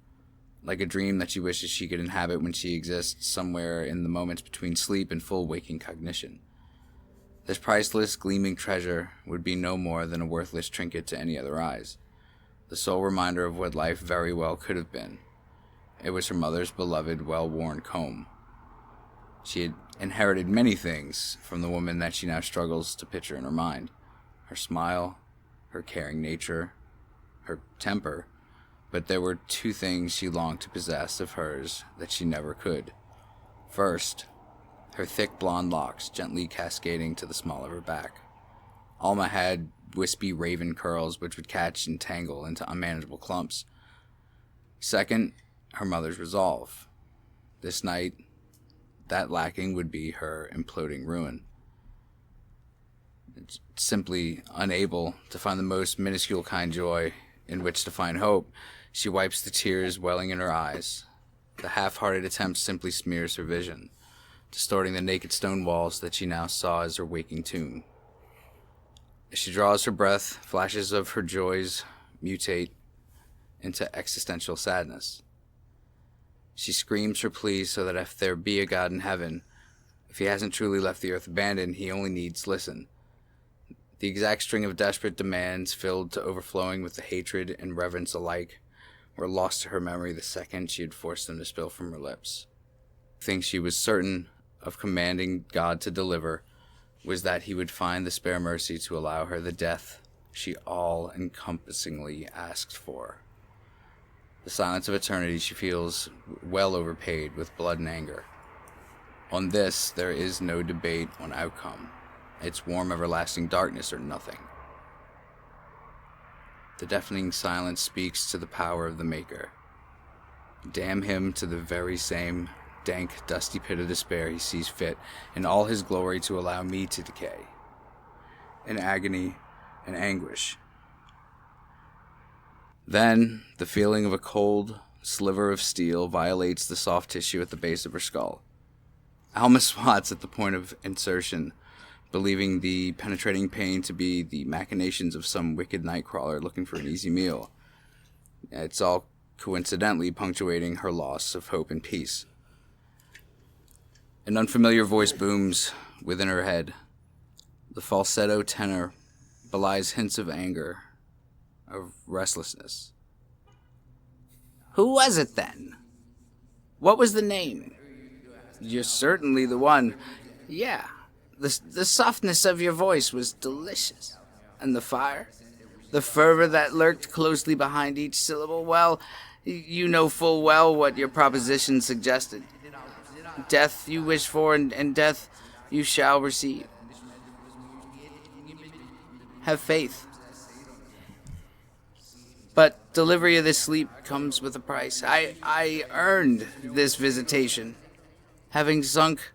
like a dream that she wishes she could inhabit when she exists somewhere in the moments between sleep and full waking cognition. This priceless, gleaming treasure would be no more than a worthless trinket to any other eyes, the sole reminder of what life very well could have been. It was her mother's beloved, well-worn comb. She had inherited many things from the woman that she now struggles to picture in her mind. Her smile, her caring nature, her temper, but there were two things she longed to possess of hers that she never could. First, her thick blonde locks gently cascading to the small of her back. Alma had wispy raven curls which would catch and tangle into unmanageable clumps. Second, her mother's resolve. This night, that lacking would be her imploding ruin. Simply unable to find the most minuscule kind joy in which to find hope, she wipes the tears welling in her eyes. The half-hearted attempt simply smears her vision, distorting the naked stone walls that she now saw as her waking tomb. As she draws her breath, flashes of her joys mutate into existential sadness. She screams her pleas so that if there be a God in heaven, if he hasn't truly left the earth abandoned, he only needs listen. The exact string of desperate demands, filled to overflowing with the hatred and reverence alike, were lost to her memory the second she had forced them to spill from her lips. The thing she was certain of commanding God to deliver was that he would find the spare mercy to allow her the death she all-encompassingly asked for. The silence of eternity she feels well overpaid with blood and anger. On this, there is no debate on outcome. It's warm, everlasting darkness or nothing. The deafening silence speaks to the power of the Maker. Damn him to the very same dank, dusty pit of despair he sees fit in all his glory to allow me to decay. In agony and anguish, Then, the feeling of a cold sliver of steel violates the soft tissue at the base of her skull. Alma swats at the point of insertion, believing the penetrating pain to be the machinations of some wicked nightcrawler looking for an easy meal. It's all coincidentally punctuating her loss of hope and peace. An unfamiliar voice booms within her head. The falsetto tenor belies hints of anger, of restlessness. Who was it then? What was the name? You're certainly the one. Yeah, the softness of your voice was delicious. And the fire? The fervor that lurked closely behind each syllable? Well, you know full well what your proposition suggested. Death you wish for, and death you shall receive. Have faith. But delivery of this sleep comes with a price. I earned this visitation, having sunk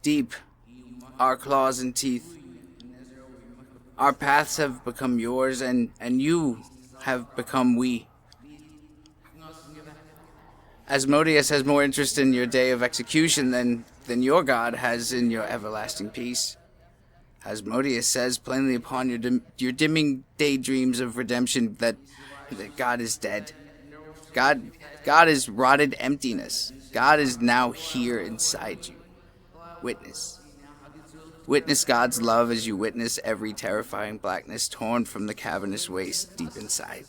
deep our claws and teeth. Our paths have become yours, and you have become we. Asmodeus has more interest in your day of execution than your God has in your everlasting peace. Asmodeus says plainly upon your dimming daydreams of redemption that God is dead. God is rotted emptiness. God is now here inside you. Witness. Witness God's love as you witness every terrifying blackness torn from the cavernous waste deep inside.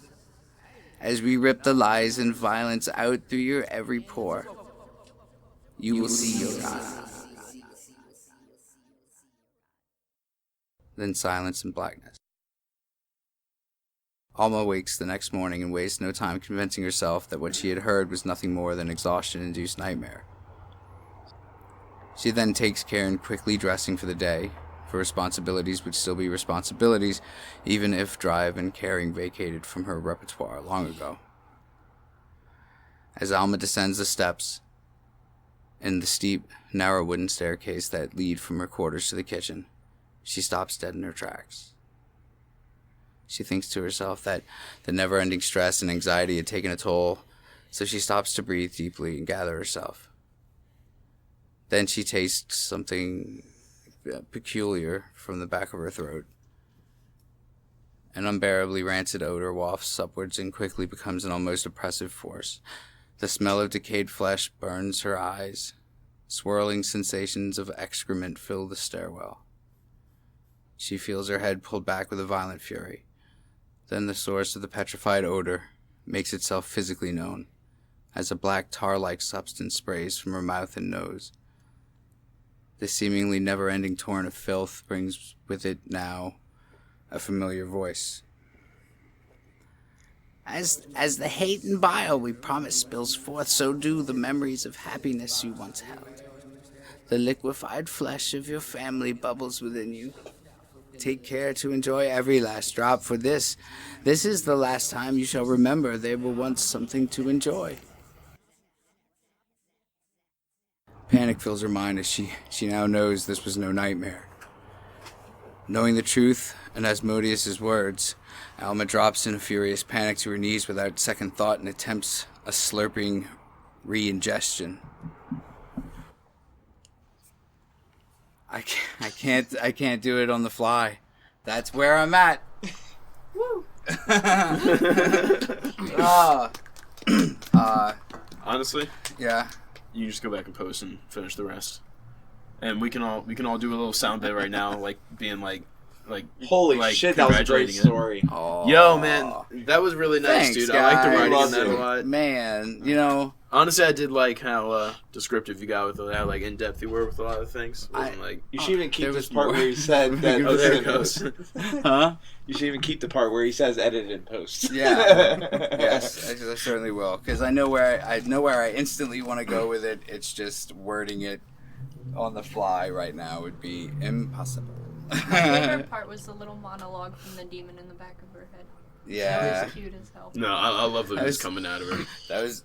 As we rip the lies and violence out through your every pore, you will see your God. Then silence and blackness. Alma wakes the next morning and wastes no time convincing herself that what she had heard was nothing more than exhaustion-induced nightmare. She then takes care in quickly dressing for the day, for responsibilities would still be responsibilities, even if drive and caring vacated from her repertoire long ago. As Alma descends the steps, in the steep, narrow wooden staircase that lead from her quarters to the kitchen, she stops dead in her tracks. She thinks to herself that the never-ending stress and anxiety had taken a toll, so she stops to breathe deeply and gather herself. Then she tastes something peculiar from the back of her throat. An unbearably rancid odor wafts upwards and quickly becomes an almost oppressive force. The smell of decayed flesh burns her eyes. Swirling sensations of excrement fill the stairwell. She feels her head pulled back with a violent fury. Then the source of the petrified odor makes itself physically known, as a black tar-like substance sprays from her mouth and nose. This seemingly never-ending torrent of filth brings with it now a familiar voice. As the hate and bile we promised spills forth, so do the memories of happiness you once held. The liquefied flesh of your family bubbles within you. Take care to enjoy every last drop, for this is the last time you shall remember they were once something to enjoy. Panic fills her mind as she now knows this was no nightmare. Knowing the truth and Asmodeus' words, Alma drops in a furious panic to her knees without second thought and attempts a slurping re-ingestion. I can't do it on the fly. That's where I'm at. Woo. Honestly, yeah. you just go back and post and finish the rest, and we can all do a little sound bit right now, like being like Holy shit, that was a great congratulating it. story. Oh, Yo, man, that was really nice, thanks, dude. I like the guys. writing in Loved that a it. lot. Man, you know, Honestly, I did like how descriptive you got with how like in depth you were with a lot of things. It wasn't like, You should even keep there this was part more. where he said that. oh, there it this goes. huh? You should even keep the part where he says edit and post. Yeah. Yes, I certainly will, because I know where I instantly want to go with it. It's just wording it on the fly right now would be impossible. My favorite part was the little monologue from the demon in the back of her head. That Yeah, was cute as hell. No, I love the That news was- coming out of her. that was.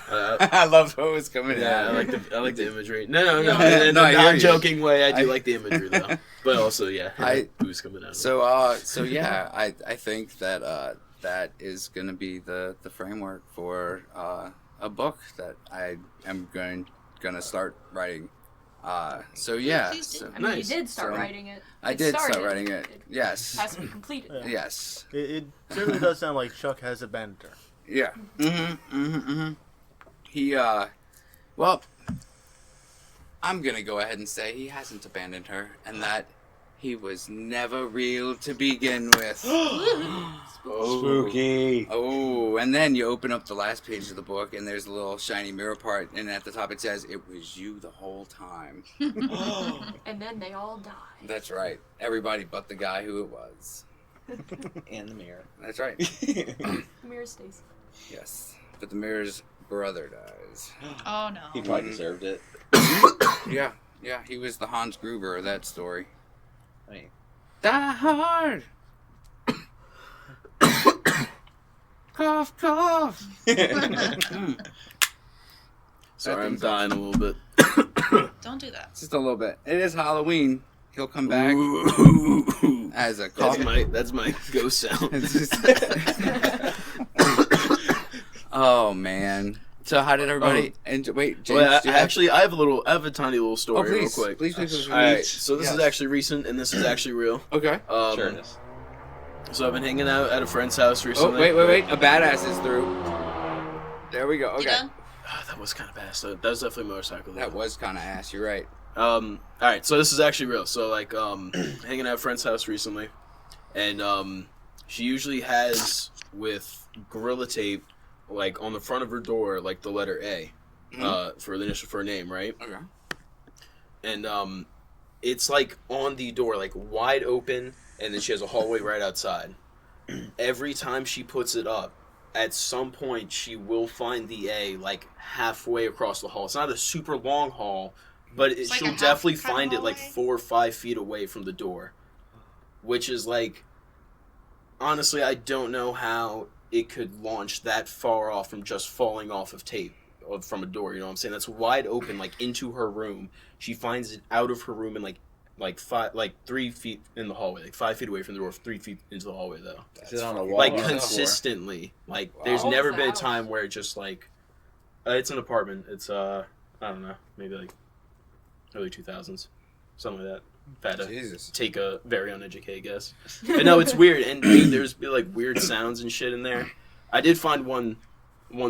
Uh, I loved what was coming Yeah, out. I like the imagery. No, Yeah. in No, a I hear you. non-joking way, I do I- like the imagery though. But also, yeah, I- who's coming out? So yeah, I think that that is going to be the framework for a book that I am going to start writing. So yeah, Please do. so, I mean, Nice. you did start So, writing it. I It did start started. writing it. It Yes. has to be completed. Yeah. Yes. It certainly does sound like Chuck has abandoned her. Yeah. He well, I'm gonna go ahead and say he hasn't abandoned her, and that he was never real to begin with. Spooky. Oh, and then you open up the last page of the book, and there's a little shiny mirror part, and at the top it says, "It was you the whole time." And then they all died. That's right. Everybody but the guy who it was. And the mirror. That's right. The mirror stays. Yes. But the mirror's brother dies. Oh no. He probably deserved it. Yeah. Yeah, he was the Hans Gruber of that story. I mean, Die hard! Cough, cough! Sorry, I'm dying a little bit. Don't do that. Just a little bit. It is Halloween. He'll come back as a cough. That's my ghost sound. Oh, man. So how did everybody enjoy? Wait, James, Well, do you have... actually, I have a tiny little Oh, story please. real quick. Please. All right, so this Yes. is actually recent, and this is actually real. Okay. sure it is. So I've been hanging out at a friend's house Oh, recently. wait. A badass is through. There we go. You Okay. done? Ah, that was kind of fast. That was definitely a motorcycle. That was kind of ass. You're right. All right, so this is actually real. So like, hanging at a friend's house recently, and she usually has with Gorilla Tape, like on the front of her door, like the letter A, for the initial for her name, right? Okay. And it's like on the door, like wide open, and then she has a hallway right outside. Every time she puts it up, at some point she will find the A like halfway across the hall. It's not a super long hall, but It's like a she'll half definitely kind of find it like hallway? 4 or 5 feet away from the door, which is like, honestly, I don't know how it could launch that far off from just falling off of tape from a door. You know what I'm saying? That's wide open, like into her room. She finds it out of her room and like 3 feet in the hallway, like 5 feet away from the door, 3 feet into the hallway though. Is it on a wall? Like or on the floor? consistently, like Wow. there's Oh, never it's a been a house. time where it just like, it's an apartment. It's I don't know, maybe like early 2000s, something like that. If I had to Jesus. take a very uneducated guess. But no, it's weird, and dude, there's be like weird sounds and shit in there. I did find one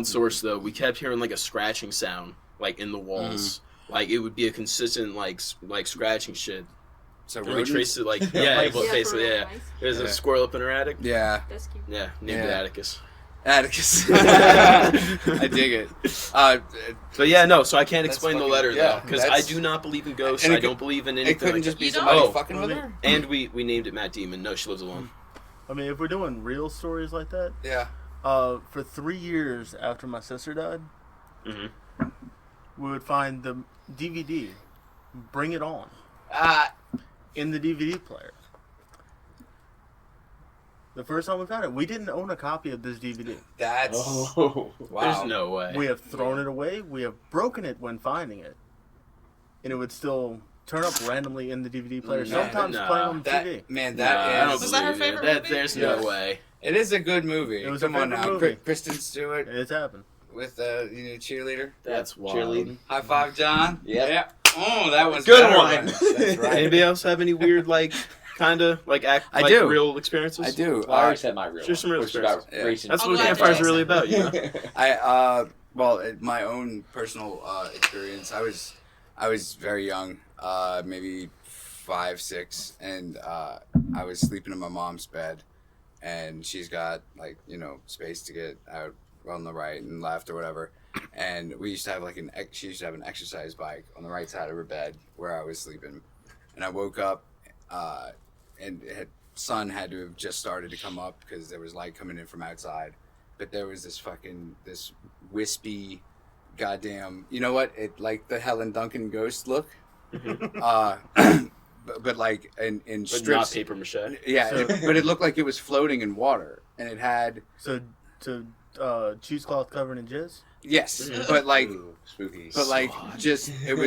source though. We kept hearing like a scratching sound, like in the walls. Like it would be a consistent like scratching shit. So And we rodents? traced it like yeah, well, Yeah, basically for real, yeah. nice. There's Yeah. a squirrel up in her attic. Yeah. That's cute. Yeah, named it Yeah. Atticus. Atticus. I dig it. But yeah, no. So I can't That's explain the fucking- letter yeah, though, because I that's- do not believe in ghosts. And it I don't could- believe in It anything. couldn't like just be You don't? somebody Oh. fucking with her? that. And we named it Matt Demon. No, she lives alone. I mean, if we're doing real stories like that, Yeah. for 3 years after my sister died, Mhm. we would find the DVD, Bring It On, in the DVD player. The first time we found it, we didn't own a copy of this DVD. That's Oh. wow. There's no way. We have thrown it away. We have broken it when finding it, and it would still turn up randomly in the DVD player. No, Sometimes no. playing on the TV. That man, Nah, I that don't is. Was that her believe it. favorite movie? There's Yes. no way. It is a good movie. It was a Come on favorite now, movie. Kristen Stewart It's happened. with cheerleader. That's wild. Cheerleading. High five, John. Yep. Yeah. Oh, that was Good better one. That's right. Anybody else have any weird like kind of like I like do. real experiences? I do. Well, I already said my real Here's some real one, which is about experiences. Yeah. racing. That's Oh, what glad campfire's to really about, you know. My own personal experience. I was very young, maybe 5, 6, and I was sleeping in my mom's bed, and she's got space to get out on the right and left or whatever. And we used to have she used to have an exercise bike on the right side of her bed where I was sleeping, and I woke up, and sun had to have just started to come up because there was light coming in from outside. But there was this wispy, goddamn, you know what? It like the Helen Duncan ghost look, but like in But not strips. paper mache. Yeah, but it looked like it was floating in water, and it had So, cheesecloth covered in jizz? yes, but like, Ooh, spooky. but like, just it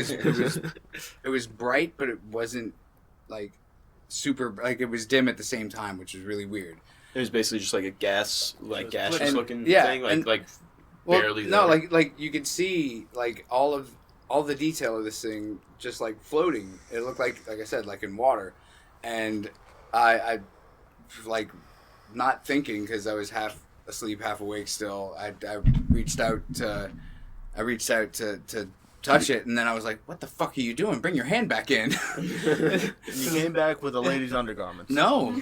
was bright, but it wasn't like super like it was dim at the same time, which was really weird. It was basically just like a gaseous And- looking yeah, thing, and- like barely. No, there. like you could see like all the detail of this thing just like floating. It looked like I said, like in water, and I like not thinking because I was half asleep, half awake still. I reached out to touch it, and then I was like, "What the fuck are you doing? Bring your hand back in." You came back with a lady's undergarments. No,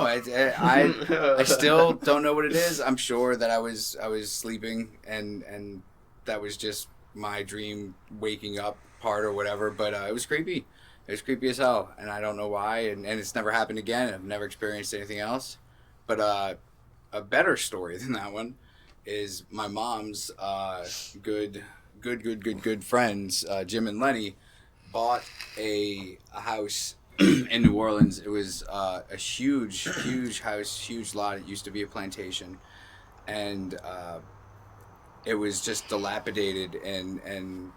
I still don't know what it is. I'm sure that I was sleeping and that was just my dream waking up part or whatever. But it was creepy. It was creepy as hell, and I don't know why. And it's never happened again. I've never experienced anything else. But a better story than that one is my mom's good friends, Jim and Lenny, bought a house in New Orleans. It was a huge house, huge lot. It used to be a plantation, and it was just dilapidated and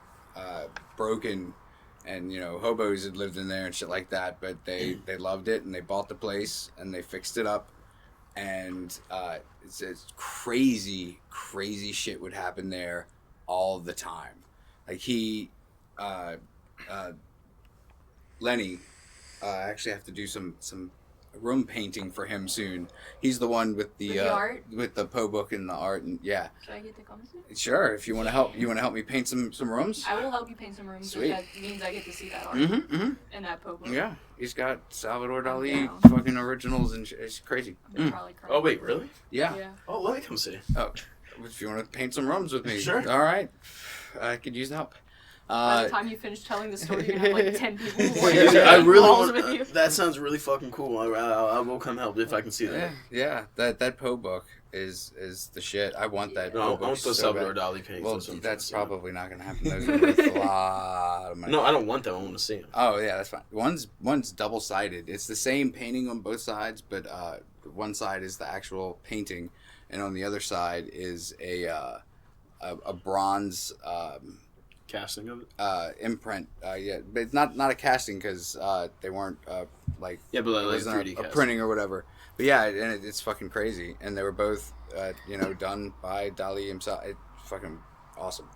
broken, and hobos had lived in there and shit like that. But they loved it, and they bought the place and they fixed it up, and it's crazy shit would happen there all the time. Like Lenny, I actually have to do some room painting for him soon. He's the one with the art? with the Poe book and the art, and yeah. Should I get to come see? Sure, if you want to help me paint some rooms. I will help you paint some rooms. Sweet. If that means I get to see that art Mm-hmm. and that Poe book. Yeah, he's got Salvador Dali down. fucking originals and it's crazy. I'm probably crying. Oh wait, really? Yeah. Oh, let me come see. Oh, if you want to paint some rooms with me, Sure. All right, I could use help. By the time you finish telling the story, you're gonna have like 10 people who Well, want to I really walls want. with you. That sounds really fucking cool. I will come help if I can see that. Yeah. That Poe book is the shit. I want that. No, Poe I book want the so Salvador bad. Dali paintings. Well, what I'm that's trying to probably not gonna happen. Those are worth a lot of see. money. No, I don't want them. I want to see them. Oh yeah, that's fine. One's double sided. It's the same painting on both sides, but one side is the actual painting, and on the other side is a bronze Casting of it. imprint. Yeah, but it's not a casting because they weren't like Yeah, but it like wasn't 3D a casting. printing or whatever. But yeah, and it's fucking crazy, and they were both done by Dali himself. It's fucking awesome.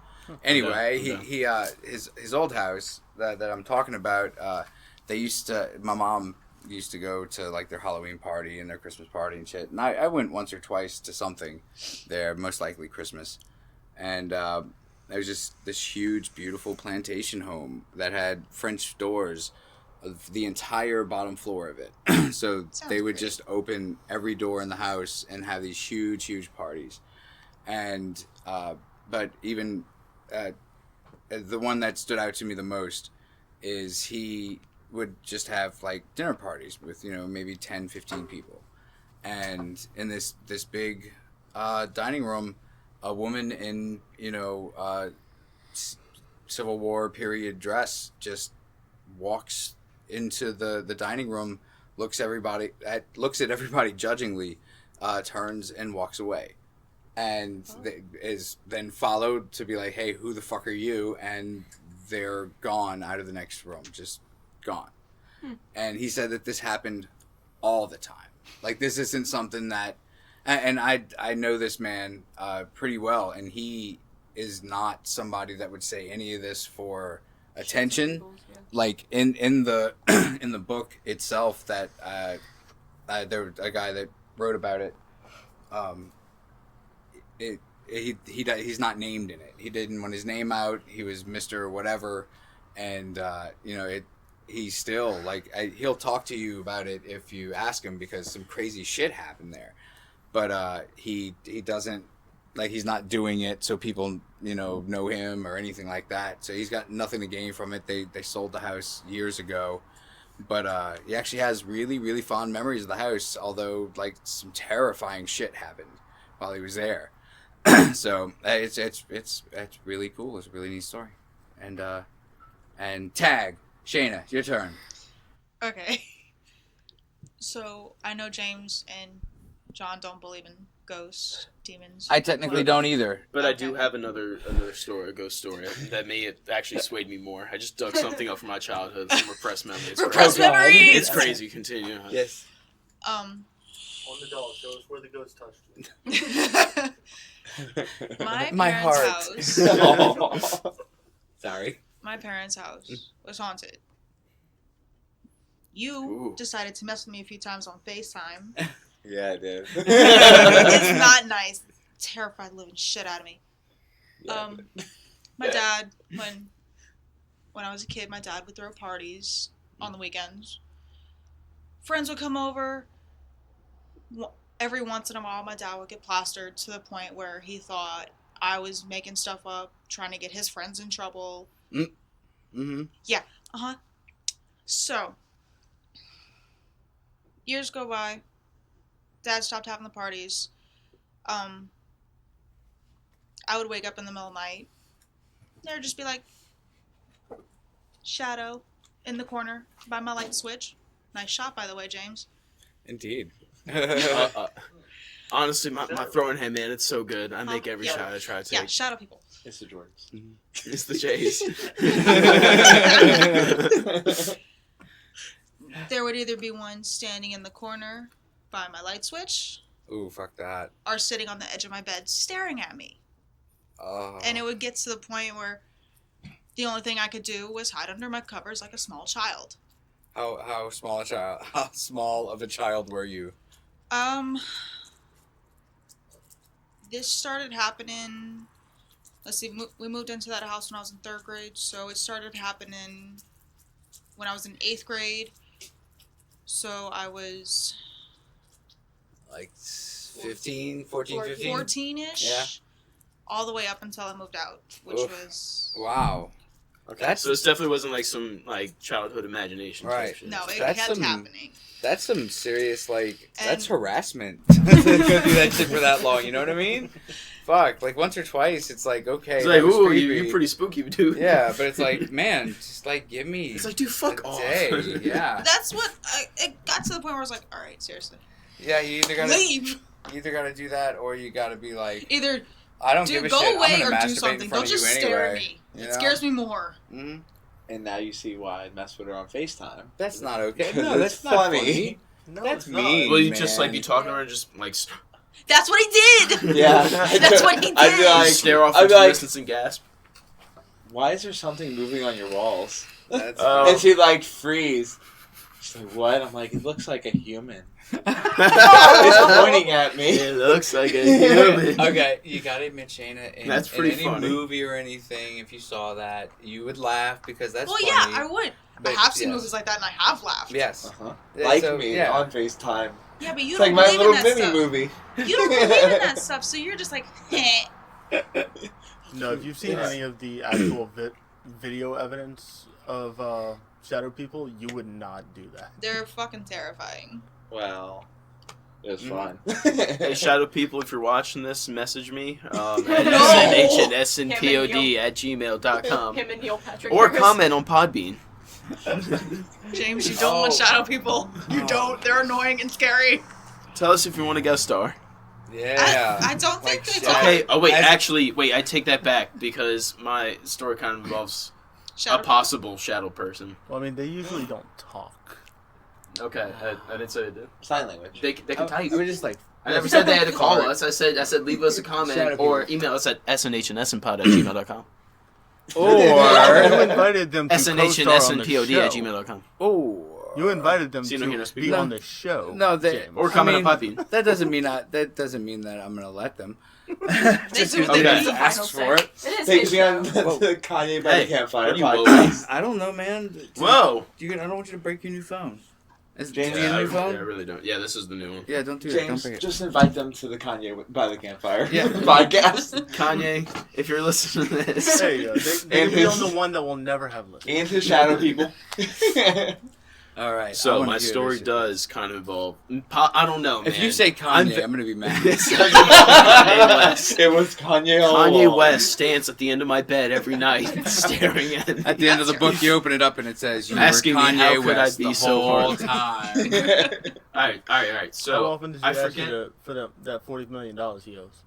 Anyway, Yeah. his old house that I'm talking about. My mom used to go to like their Halloween party and their Christmas party and shit. And I went once or twice to something there, most likely Christmas. And it was just this huge, beautiful plantation home that had French doors of the entire bottom floor of it. So Sounds they would great. just open every door in the house and have these huge parties. And but even the one that stood out to me the most is he would just have like dinner parties with maybe 10, 15 people, and in this big dining room, a woman in Civil War period dress just walks into the dining room, looks at everybody judgingly, turns and walks away, and is then followed to be like, hey, who the fuck are you? And they're gone out of the next room, just gone. And he said that this happened all the time. Like, this isn't something that, and I know this man pretty well, and he is not somebody that would say any of this for attention. Like in the in the book itself that there was a guy that wrote about it. He's not named in it. He didn't want his name out. He was Mr. Whatever, and he's still like he'll talk to you about it if you ask him because some crazy shit happened there, but he doesn't, like, he's not doing it so people know him or anything like that. So he's got nothing to gain from it. They sold the house years ago, but he actually has really fond memories of the house, although like some terrifying shit happened while he was there. So it's really cool. It's a really neat story. And tag Shayna, your turn. Okay. So I know James and John don't believe in ghosts, demons. I technically don't either. But I Okay. do have another story, a ghost story, that may have actually swayed me more. I just dug something up from my childhood, some repressed memories. Repressed crazy. memories! It's crazy. Continue. Yes. On the doll. Show us where the ghost touched you. My parents' heart. house. Sorry. My parents' house was haunted. You Ooh. decided to mess with me a few times on FaceTime. Yeah, I did. It's not nice. Terrified the living shit out of me. My dad, when I was a kid, my dad would throw parties on the weekends. Friends would come over. Every once in a while, my dad would get plastered to the point where he thought I was making stuff up, trying to get his friends in trouble. Mm-hmm. Yeah, uh-huh. So, years go by. Dad stopped having the parties. I would wake up in the middle of the night. There would just be like shadow in the corner by my light switch. Nice shot, by the way, James. Indeed. Honestly, my throwing hand, man, it's so good. I make every yeah. shot I try to Yeah, take. shadow people. It's the Jordans. It's the Jays. There would either be one standing in the corner by my light switch Ooh, fuck that. or sitting on the edge of my bed staring at me. Oh. And it would get to the point where the only thing I could do was hide under my covers like a small child. How small a child? How small of a child were you? This started happening. Let's see, we moved into that house when I was in 3rd grade, so it started happening when I was in 8th grade. So I was Like 15, 14, 15? 14-ish. Yeah. All the way up until I moved out, which Oof. was... Wow. Okay, so this definitely wasn't like some like childhood imagination. type Right. shit. No, it That's kept some- happening. That's some serious, like, that's And- harassment. To go through that shit for that long, you know what I mean? Fuck, like once or twice, it's like, okay. It's like, that was ooh, creepy. you're pretty spooky, dude. Yeah, but it's like, man, just like, give me It's like, dude, fuck a off. day. Yeah. That's what... it got to the point where I was like, alright, seriously. Yeah, you either gotta Leave! do that or you gotta be like, Either I don't give a go shit. away I'm or gonna do masturbate something. in front Don't of just you stare anyway. at me. You It know? scares me more. Mhm. And now you see why I mess with her on FaceTime. That's not okay. Because No, that's it's not funny. funny. No, That's it's not. mean. Well, you just like man. be talking to her and just like That's what he did! Yeah. That's what he did! I'd be like, stare off I'd into be like, distance and gasp. why is there something moving on your walls? That's Oh. And she'd like freeze. She's like, what? I'm like, it looks like a human. It's pointing at me. It looks like a human. Okay, you gotta admit, Shayna, in, That's in pretty any funny. movie or anything, if you saw that, you would laugh because that's Well, funny. yeah, I would. But I have seen yes. movies like that and I have laughed. Yes. Uh-huh. Yeah, Like so, me yeah. on FaceTime. Yeah, but you It's don't like my believe in little that mini stuff. movie. You don't believe in that stuff, so you're just like, heh. No, if you've seen any of the actual video evidence of shadow people, you would not do that. They're fucking terrifying. Well, it was fun. Hey, shadow people, if you're watching this, message me at No. snhnsnpod@gmail.com Him and Neil Patrick or Harris. comment on Podbean. James, you don't want shadow people. You don't. They're annoying and scary. Tell us if you want to guest star. Yeah. I don't think they Shadow- talk. Okay. Oh wait, As- actually, wait. I take that back because my story kind of involves Shadow a possible shadow person. Well, I mean, they usually don't talk. Okay, I didn't say they did. Sign language. They can type. I was just like, I never said they had to call Sorry. us. I said leave us a comment Shadow or people. email us at snhnsnpod@gmail.com. You or, invited them to co-star on the snhnsnpod show. gmail.com. You invited them So you don't hear to us speak? be No. on the show. no, they, James. Or comment I on mean, Podbean. that doesn't mean that I'm gonna let them. They Just do. because They Okay. do. they asked for it. It is Take his me on show. the Kanye by Hey, the Campfire what are you podcast. I don't know, man. Whoa. I don't want you to break your new phone. Is James- do you Yeah, have I, a new phone? yeah, I really don't. Yeah, this is the new one. Yeah, don't do that. Don't James, break it. just invite them to the Kanye by the Campfire Yeah. podcast. Kanye, if you're listening to this, There you go. They And be his- on the one that will never have listened. And his shadow people. All right. I so wanna my hear story this shit. does kind of involve. I don't know, man. If you say Kanye, I'm gonna be mad. It sounds like Kanye West. It was Kanye all Kanye along. West stands at the end of my bed every night, staring at me. At the end of the book, you open it up and it says, "You Asking were me, Kanye how could I West be the so whole hard?" time." All right. How So often does he I ask forget. you for that $40 million he owes?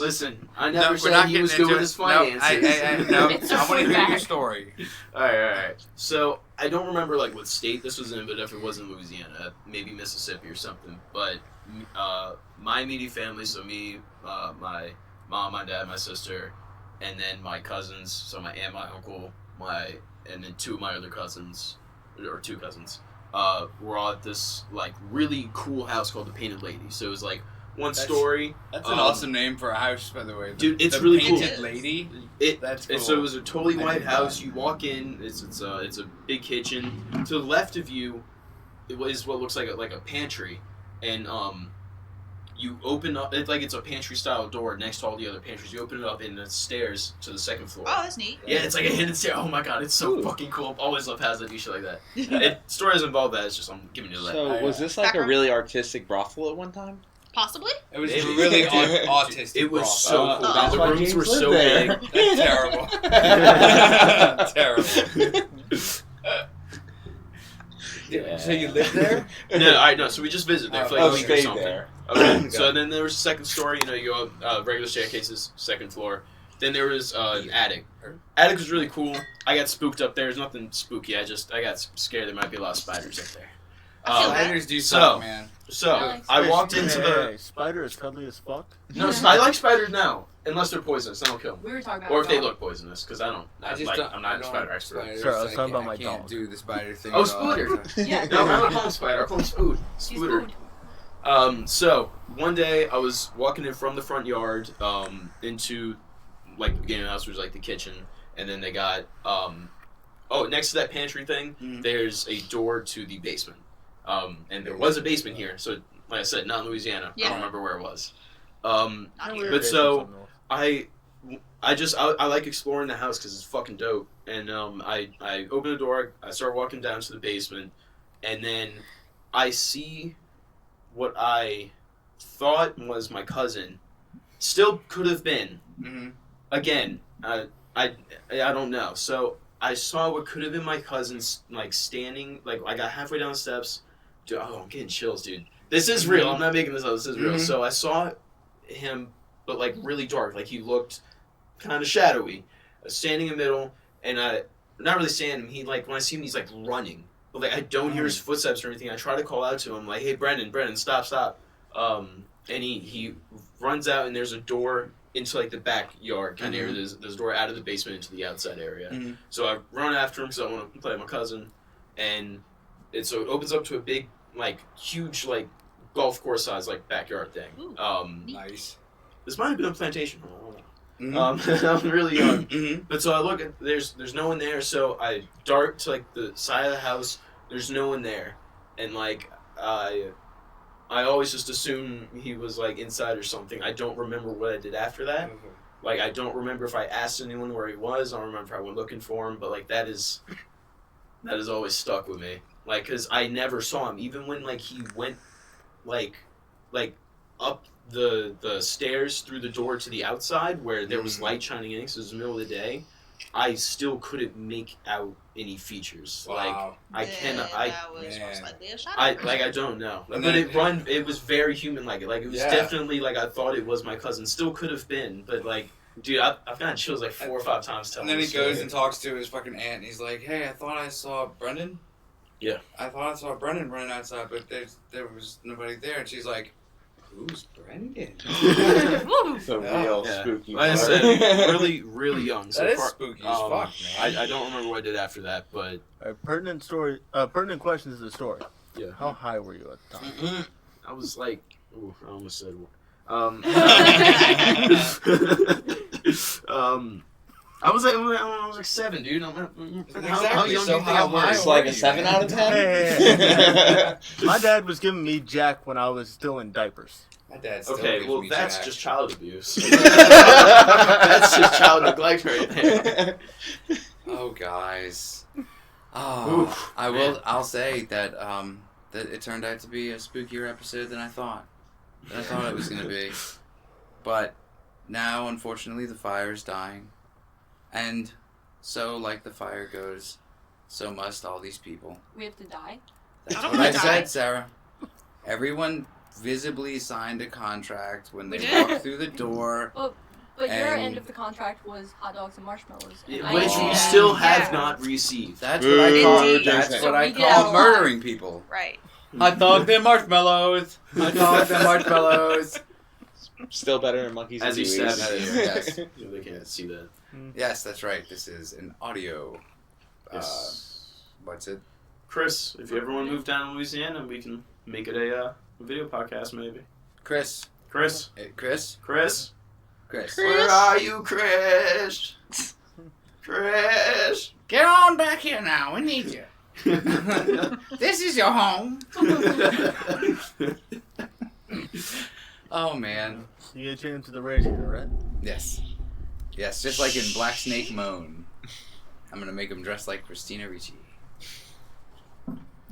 Listen, I No, never we're said not he was getting good into with his it. No, finances. no, It's a I want to free hear your bag. story. All right. So I don't remember like what state this was in, but if it was in Louisiana, maybe Mississippi or something. But my immediate family, so me, my mom, my dad, my sister, and then my cousins, so my aunt, my uncle, and then two of my other cousins, or two cousins, were all at this like really cool house called the Painted Lady. So it was like one story. That's an awesome name for a house, by the way. Dude, it's the really cool. Painted Lady. That's cool. And so it was a totally I white did house. that. You walk in. It's a big kitchen. To the left of you, it is what looks like a pantry, and you open up. It's a pantry style door next to all the other pantries. You open it up, and it's stairs to the second floor. Oh, that's neat. Yeah, it's like a hidden stair. Oh my god, it's so fucking cool. I've always loved houses that do shit like that. Story doesn't involve that. It's just I'm giving you that. So was this like a really artistic brothel at one time? Possibly. It was It- really dude, autistic. It was brothel. so cool. That's The why rooms James were lived so there. big. That's terrible. Yeah. So you lived there? No. So we just visited there for like a week or stayed something. there. Okay. So then there was a second story. You go up regular staircases, second floor. Then there was an attic. Attic was really cool. I got spooked up there. There's nothing spooky. I got scared. There might be a lot of spiders up there. Spiders do so- suck, man. So I walked into the. Hey, spider is cuddly as fuck. No, I like spiders now, unless they're poisonous. I don't kill them. We were talking about Or if they dog. look poisonous, because I don't. I just I'm not a spider expert. Spiders, Sorry, I was talking about I my can't dog. do the spider thing. Oh, at all. Spooter. Yeah. No, I don't call him spider. I call him Spood. He's Spooter. food. So one day I was walking in from the front yard into like the beginning of the house, which was like the kitchen, and then they got next to that pantry thing, there's a door to the basement. And there was a basement here, so like I said, not in Louisiana. I Yeah. don't remember where it was. Not here. But so I like exploring the house because it's fucking dope. And I open the door, I start walking down to the basement, and then I see what I thought was my cousin. Still could have been. Mhm. Again, I don't know. So I saw what could have been my cousin, like standing, like I got halfway down the steps. Dude, I'm getting chills, dude. This is real. I'm not making this up. This is real. Mhm. So I saw him, but like really dark. Like he looked kind of shadowy, standing in the middle, and not really standing. He like when I see him, he's like running. But like I don't hear his footsteps or anything. I try to call out to him like, "Hey, Brendan, stop!" And he runs out, and there's a door into like the backyard kind of area. There's a door out of the basement into the outside area. Mhm. So I run after him because I want to play with my cousin, and it opens up to a big, like huge, like golf course size like backyard thing. Ooh. Nice. This might have been a plantation. I don't know. Mhm. I'm really young. Mhm. But so I look at there's no one there, so I dart to like the side of the house. There's no one there, and like I always just assume he was like inside or something. I don't remember what I did after that. Like I don't remember if I asked anyone where he was. I don't remember if I went looking for him. But like that is always stuck with me. Like because I never saw him, even when like he went like up the stairs through the door to the outside where there was light shining in because it was the middle of the day. I still couldn't make out any features. Wow. Like That was man. most likely a shadow. I don't know. And But then- it was very human like it. Like it was Yeah. definitely like I thought it was my cousin. Still could have been, but like dude, I've gotten chills like 4 or 5 times telling And then he this goes story. and talks to his fucking aunt, and he's like, "Hey, I thought I saw Brendan. Yeah. I thought I saw Brendan running outside, but there was nobody there." And she's like, "Who's Brendan?" Woo. The Yeah. real Yeah. spooky. Like I part. said, really, really young. So That is far, spooky as fuck, man. I don't remember what I did after that, but Pertinent story. Pertinent question is the story. yeah. How high were you at the time? I was like, ooh, I almost said, I was like 7, dude. How young So do you think I how was? high It's like were a you, 7 man? out of 10. Hey. My dad was giving me Jack when I was still in diapers. My dad still Okay, gives well me that's Jack. just child abuse. That's just child neglect right there. Oh, guys. Oh, Oof, I'll say that that it turned out to be a spookier episode than I thought. Than I thought it was gonna be. But now, unfortunately, the fire is dying, and so like the fire goes, so must all these people. We have to die. That's I don't what wanna I die. said, Sarah. Everyone visibly signed a contract when We they did. walked through the door. Well, But your And- end of the contract was hot dogs and marshmallows. And Yeah, I which didn't we get still that. have Yeah. not received. That's what I call. Indeed. That's So what I we get out call alive. murdering people. Right. Hot dog and marshmallows. Hot dog and marshmallows. Still better than monkeys and As you kiwis. said, Yes. Yeah, they can't see that. Yes, that's right. This is an audio. Yes. What's it? Chris, if you ever want to move down to Louisiana, we can make it a video podcast, maybe. Chris. Chris, Chris. Chris, Chris. where are you, Chris? Chris. Get on back here now. We need you. This is your home. Oh man. You get chained to the radiator, right? Yes. Yes, just like in Black Snake Moan. I'm gonna make him dress like Christina Ricci.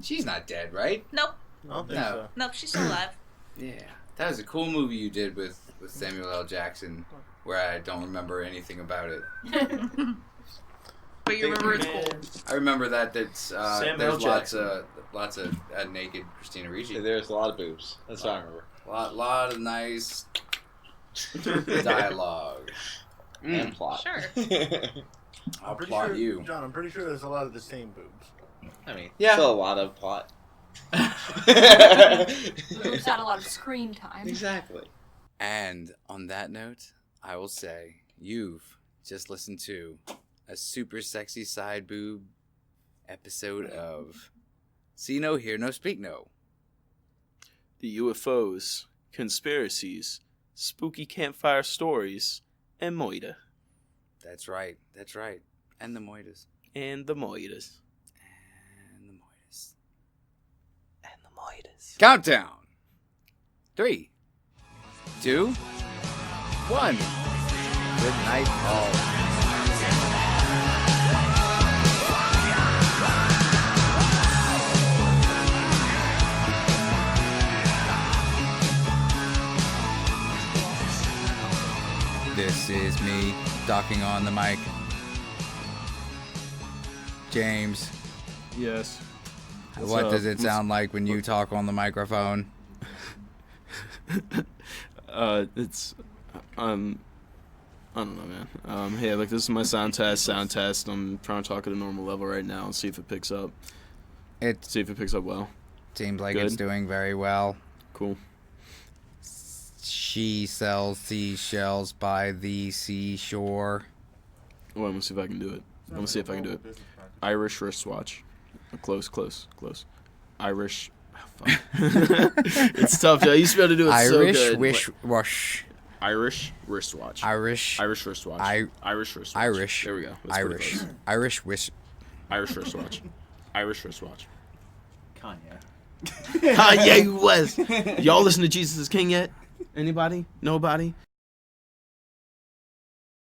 She's not dead, right? Nope. I don't think No. so. Nope. She's still alive. Yeah. That was a cool movie you did with Samuel L. Jackson, where I don't remember anything about it. But you remember it's cool. I remember that there's Samuel L. lots of naked Christina Ricci. There's a lot of boobs. That's what I remember. Lot of nice dialogue. And plot. Sure. I'll Pretty plot sure, you. John, I'm pretty sure there's a lot of the same boobs. I mean, Yeah. still a lot of plot. Boobs had a lot of screen time. Exactly. And on that note, I will say you've just listened to a super sexy side boob episode of See No, Hear No, Speak No. The UFOs, conspiracies, spooky campfire stories, and Moida. That's right. That's right. And the Moitas. And the Moidas. And the Moitas. And the Moidas. Countdown. 3, 2, 1. Good night, all. This is me talking on the mic. James, Yes. what does it sound like when you talk on the microphone? It's I don't know, man. Hey, look, this is my sound test. I'm trying to talk at a normal level right now and see if it picks up. It See if it picks up well. seems like Good. it's doing very well. Cool. She sells seashells by the seashore. Well, I'm gonna see if I can do it. I'm gonna see if I can do it. Irish wristwatch. Close. Irish. Oh, fuck. It's tough. I used to be able to do it so Irish good. wish wash. Irish wristwatch. Irish. Irish wristwatch. Irish wristwatch. Irish. There we go. That's pretty Irish. close. Irish wish. Irish wristwatch. Irish wristwatch. Kanye. Kanye West. Y'all listen to Jesus is King yet? Anybody? Nobody?